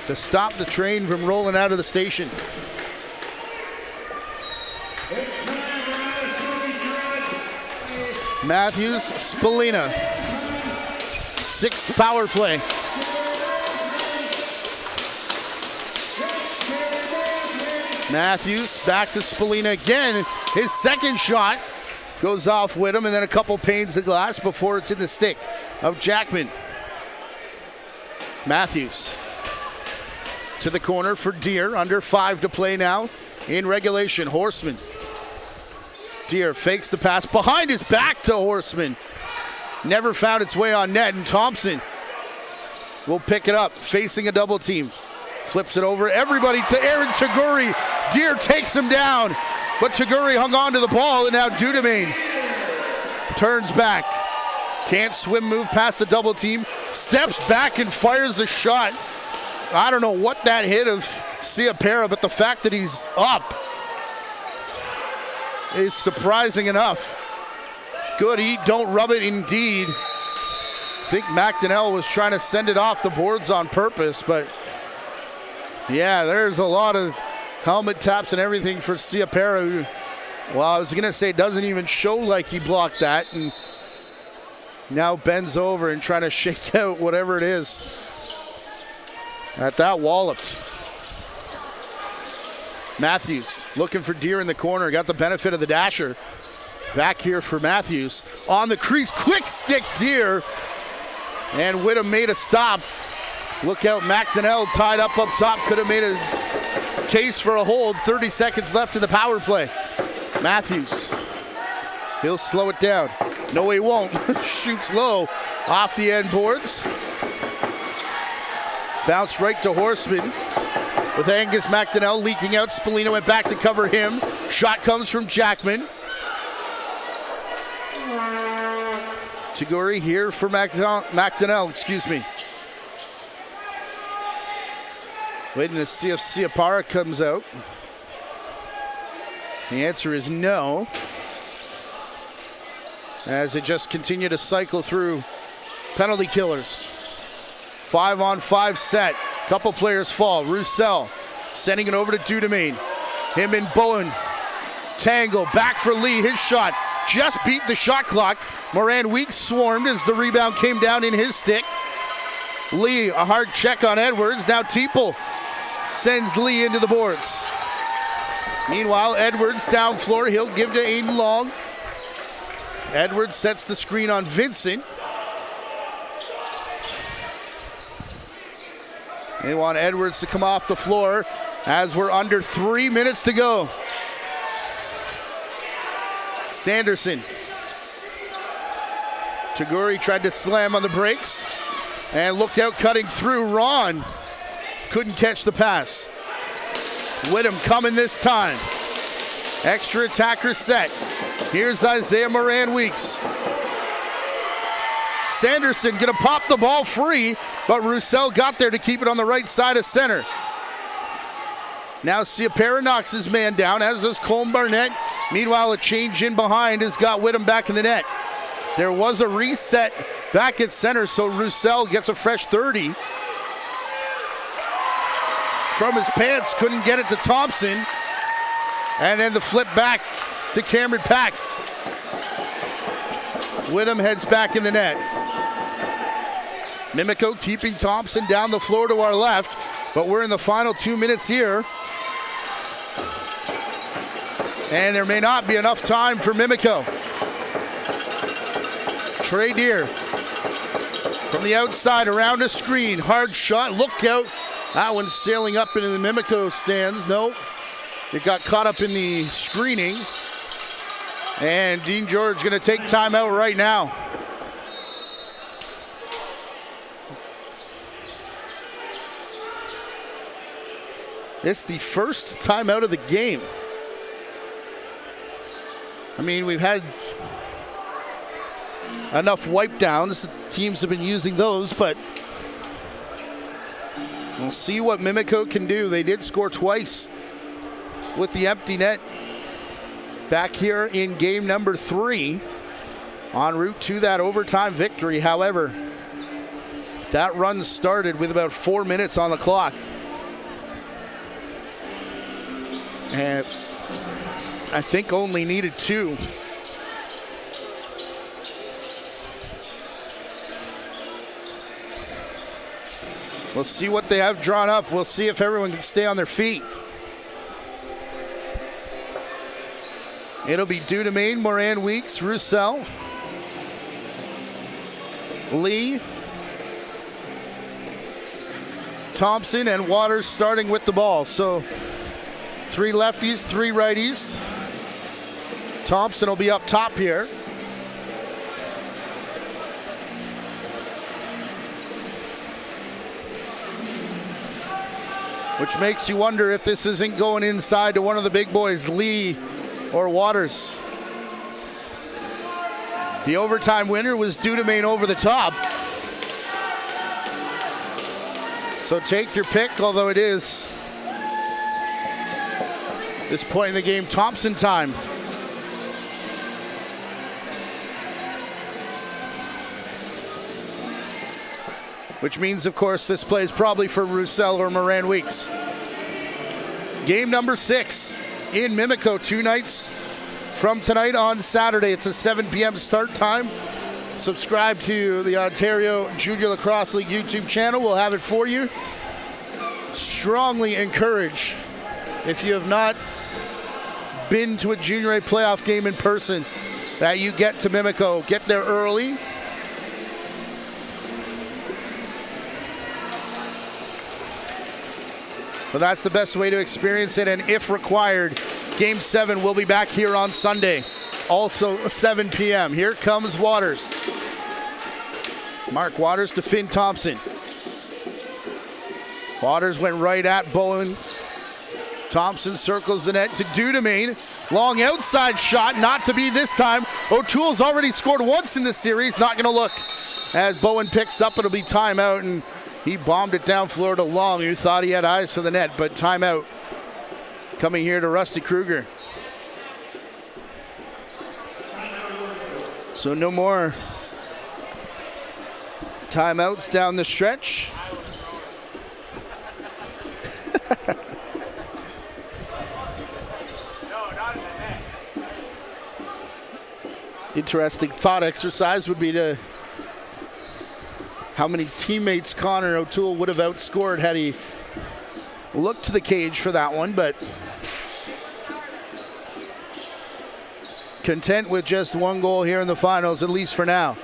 Speaker 1: to stop the train from rolling out of the station. Matthews, Spallina, 6th power play. Matthews back to Spallina again. His second shot goes off with him, and then a couple panes of glass before it's in the stick of Jackman. Matthews to the corner for Deer. Under 5 to play now in regulation. Horseman. Deer fakes the pass behind his back to Horseman. Never found its way on net, and Thompson will pick it up, facing a double team. Flips it over, everybody to Aaron Taguri. Deer takes him down, but Taguri hung on to the ball, and now Dudemain turns back. Can't swim move past the double team. Steps back and fires the shot. I don't know what that hit of Ciapera, but the fact that he's up is surprising enough. Good eat, don't rub it indeed. I think McDonnell was trying to send it off the boards on purpose, but yeah, there's a lot of helmet taps and everything for Ciapera, who, well, I was gonna say doesn't even show like he blocked that, and now bends over and trying to shake out whatever it is. At that walloped. Matthews looking for Deer in the corner, got the benefit of the dasher. Back here for Matthews. On the crease, quick stick Deer. And Whittam made a stop. Look out, McDonnell tied up top, could have made a case for a hold. 30 seconds left in the power play. Matthews, he'll slow it down. No, he won't. Shoots low off the end boards. Bounce right to Horseman with Angus McDonnell leaking out. Spallina went back to cover him. Shot comes from Jackman. Taguri here for McDonnell, excuse me. Waiting to see if Ciapara comes out. The answer is no, as it just continued to cycle through penalty killers. 5-on-5 set. Couple players fall. Roussel sending it over to Dudemain. Him and Bowen tangle. Back for Lee. His shot just beat the shot clock. Moran Weeks swarmed as the rebound came down in his stick. Lee, a hard check on Edwards. Now Teeple sends Lee into the boards. Meanwhile, Edwards down floor. He'll give to Aiden Long. Edwards sets the screen on Vincent. They want Edwards to come off the floor as we're under 3 minutes to go. Sanderson. Taguri tried to slam on the brakes and looked out cutting through. Ron couldn't catch the pass. Whittam coming this time. Extra attacker set. Here's Isaiah Moran-Weeks. Sanderson gonna pop the ball free, but Roussel got there to keep it on the right side of center. Now Siapera knocks his man down, as does Colm Barnett. Meanwhile, a change in behind has got Whittam back in the net. There was a reset back at center, so Roussel gets a fresh 30. From his pants, couldn't get it to Thompson. And then the flip back to Cameron Pack. Whittam heads back in the net. Mimico keeping Thompson down the floor to our left, but we're in the final 2 minutes here. And there may not be enough time for Mimico. Trey Deer from the outside around a screen. Hard shot, look out. That one's sailing up into the Mimico stands. No, it got caught up in the screening. And Dean George gonna take timeout right now. It's the first timeout of the game. I mean, we've had enough wipe downs. Teams have been using those, but we'll see what Mimico can do. They did score twice with the empty net back here in game number 3, en route to that overtime victory. However, that run started with about 4 minutes on the clock. And I think only needed 2. We'll see what they have drawn up. We'll see if everyone can stay on their feet. It'll be Dudemain, Moran-Weeks, Roussel, Lee, Thompson, and Waters starting with the ball. So 3 lefties, 3 righties. Thompson will be up top here. Which makes you wonder if this isn't going inside to one of the big boys, Lee or Waters. The overtime winner was Dudemain over the top. So take your pick, although it is, this point in the game, Thompson time. Which means, of course, this play is probably for Roussel or Moran-Weeks. Game number 6 in Mimico, 2 nights from tonight on Saturday. It's a 7 p.m. start time. Subscribe to the Ontario Junior Lacrosse League YouTube channel. We'll have it for you. Strongly encourage, if you have not been to a Junior A playoff game in person, that you get to Mimico. Get there early. But that's the best way to experience it, and if required, Game 7 will be back here on Sunday, also 7 p.m. Here comes Waters. Mark Waters to Finn Thompson. Waters went right at Bowen. Thompson circles the net to Dudemain. Long outside shot, not to be this time. O'Toole's already scored once in this series, not gonna look. As Bowen picks up, it'll be timeout, and he bombed it down floor to Long, who thought he had eyes for the net, but timeout coming here to Rusty Kruger. So no more timeouts down the stretch. Interesting thought exercise would be to how many teammates Connor O'Toole would have outscored had he look to the cage for that one, but content with just one goal here in the finals, at least for now.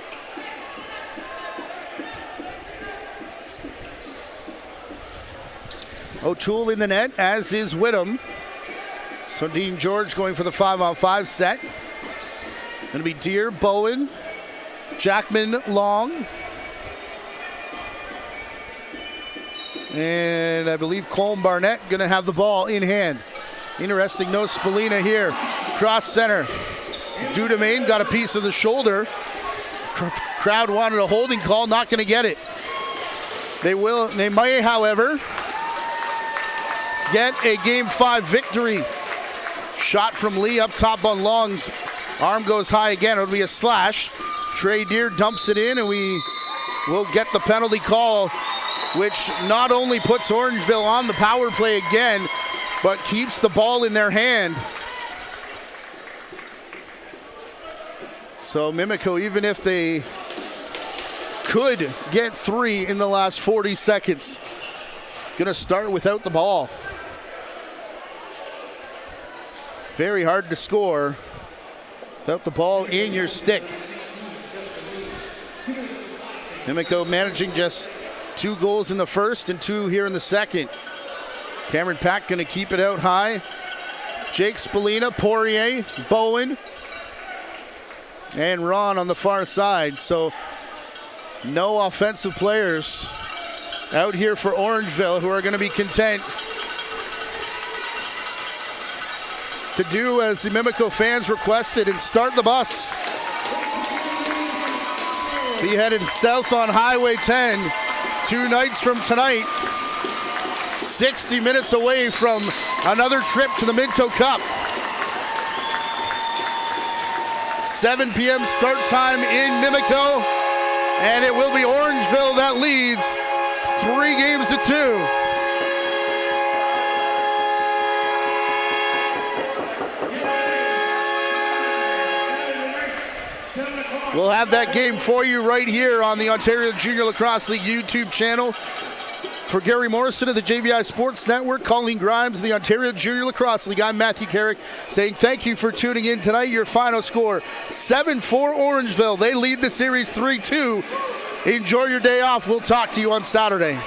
Speaker 1: O'Toole in the net, as is Whittam. So Dean George going for the 5-on-5 set. Going to be Deere, Bowen, Jackman, Long. And I believe Colm Barnett going to have the ball in hand. Interesting, no Spalina here. Cross center. Dudemain got a piece of the shoulder. Crowd wanted a holding call, not going to get it. They may, however, get a Game 5 victory. Shot from Lee up top on Long. Arm goes high again. It'll be a slash. Trey Deere dumps it in, and we will get the penalty call, which not only puts Orangeville on the power play again, but keeps the ball in their hand. So Mimico, even if they could get 3 in the last 40 seconds, gonna start without the ball. Very hard to score without the ball in your stick. Mimico managing just 2 goals in the first and 2 here in the second. Cameron Pack gonna keep it out high. Jake Spalina, Poirier, Bowen, and Ron on the far side. So no offensive players out here for Orangeville, who are gonna be content to do as the Mimico fans requested and start the bus. Be headed south on Highway 10 2 nights from tonight. 60 minutes away from another trip to the Minto Cup. 7 p.m. start time in Mimico, and it will be Orangeville that leads 3 games to 2. We'll have that game for you right here on the Ontario Junior Lacrosse League YouTube channel. For Gary Morrison of the JVI Sports Network, Colleen Grimes, the Ontario Junior Lacrosse League, I'm Matthew Carrick saying thank you for tuning in tonight. Your final score, 7-4 Orangeville. They lead the series 3-2. Enjoy your day off. We'll talk to you on Saturday.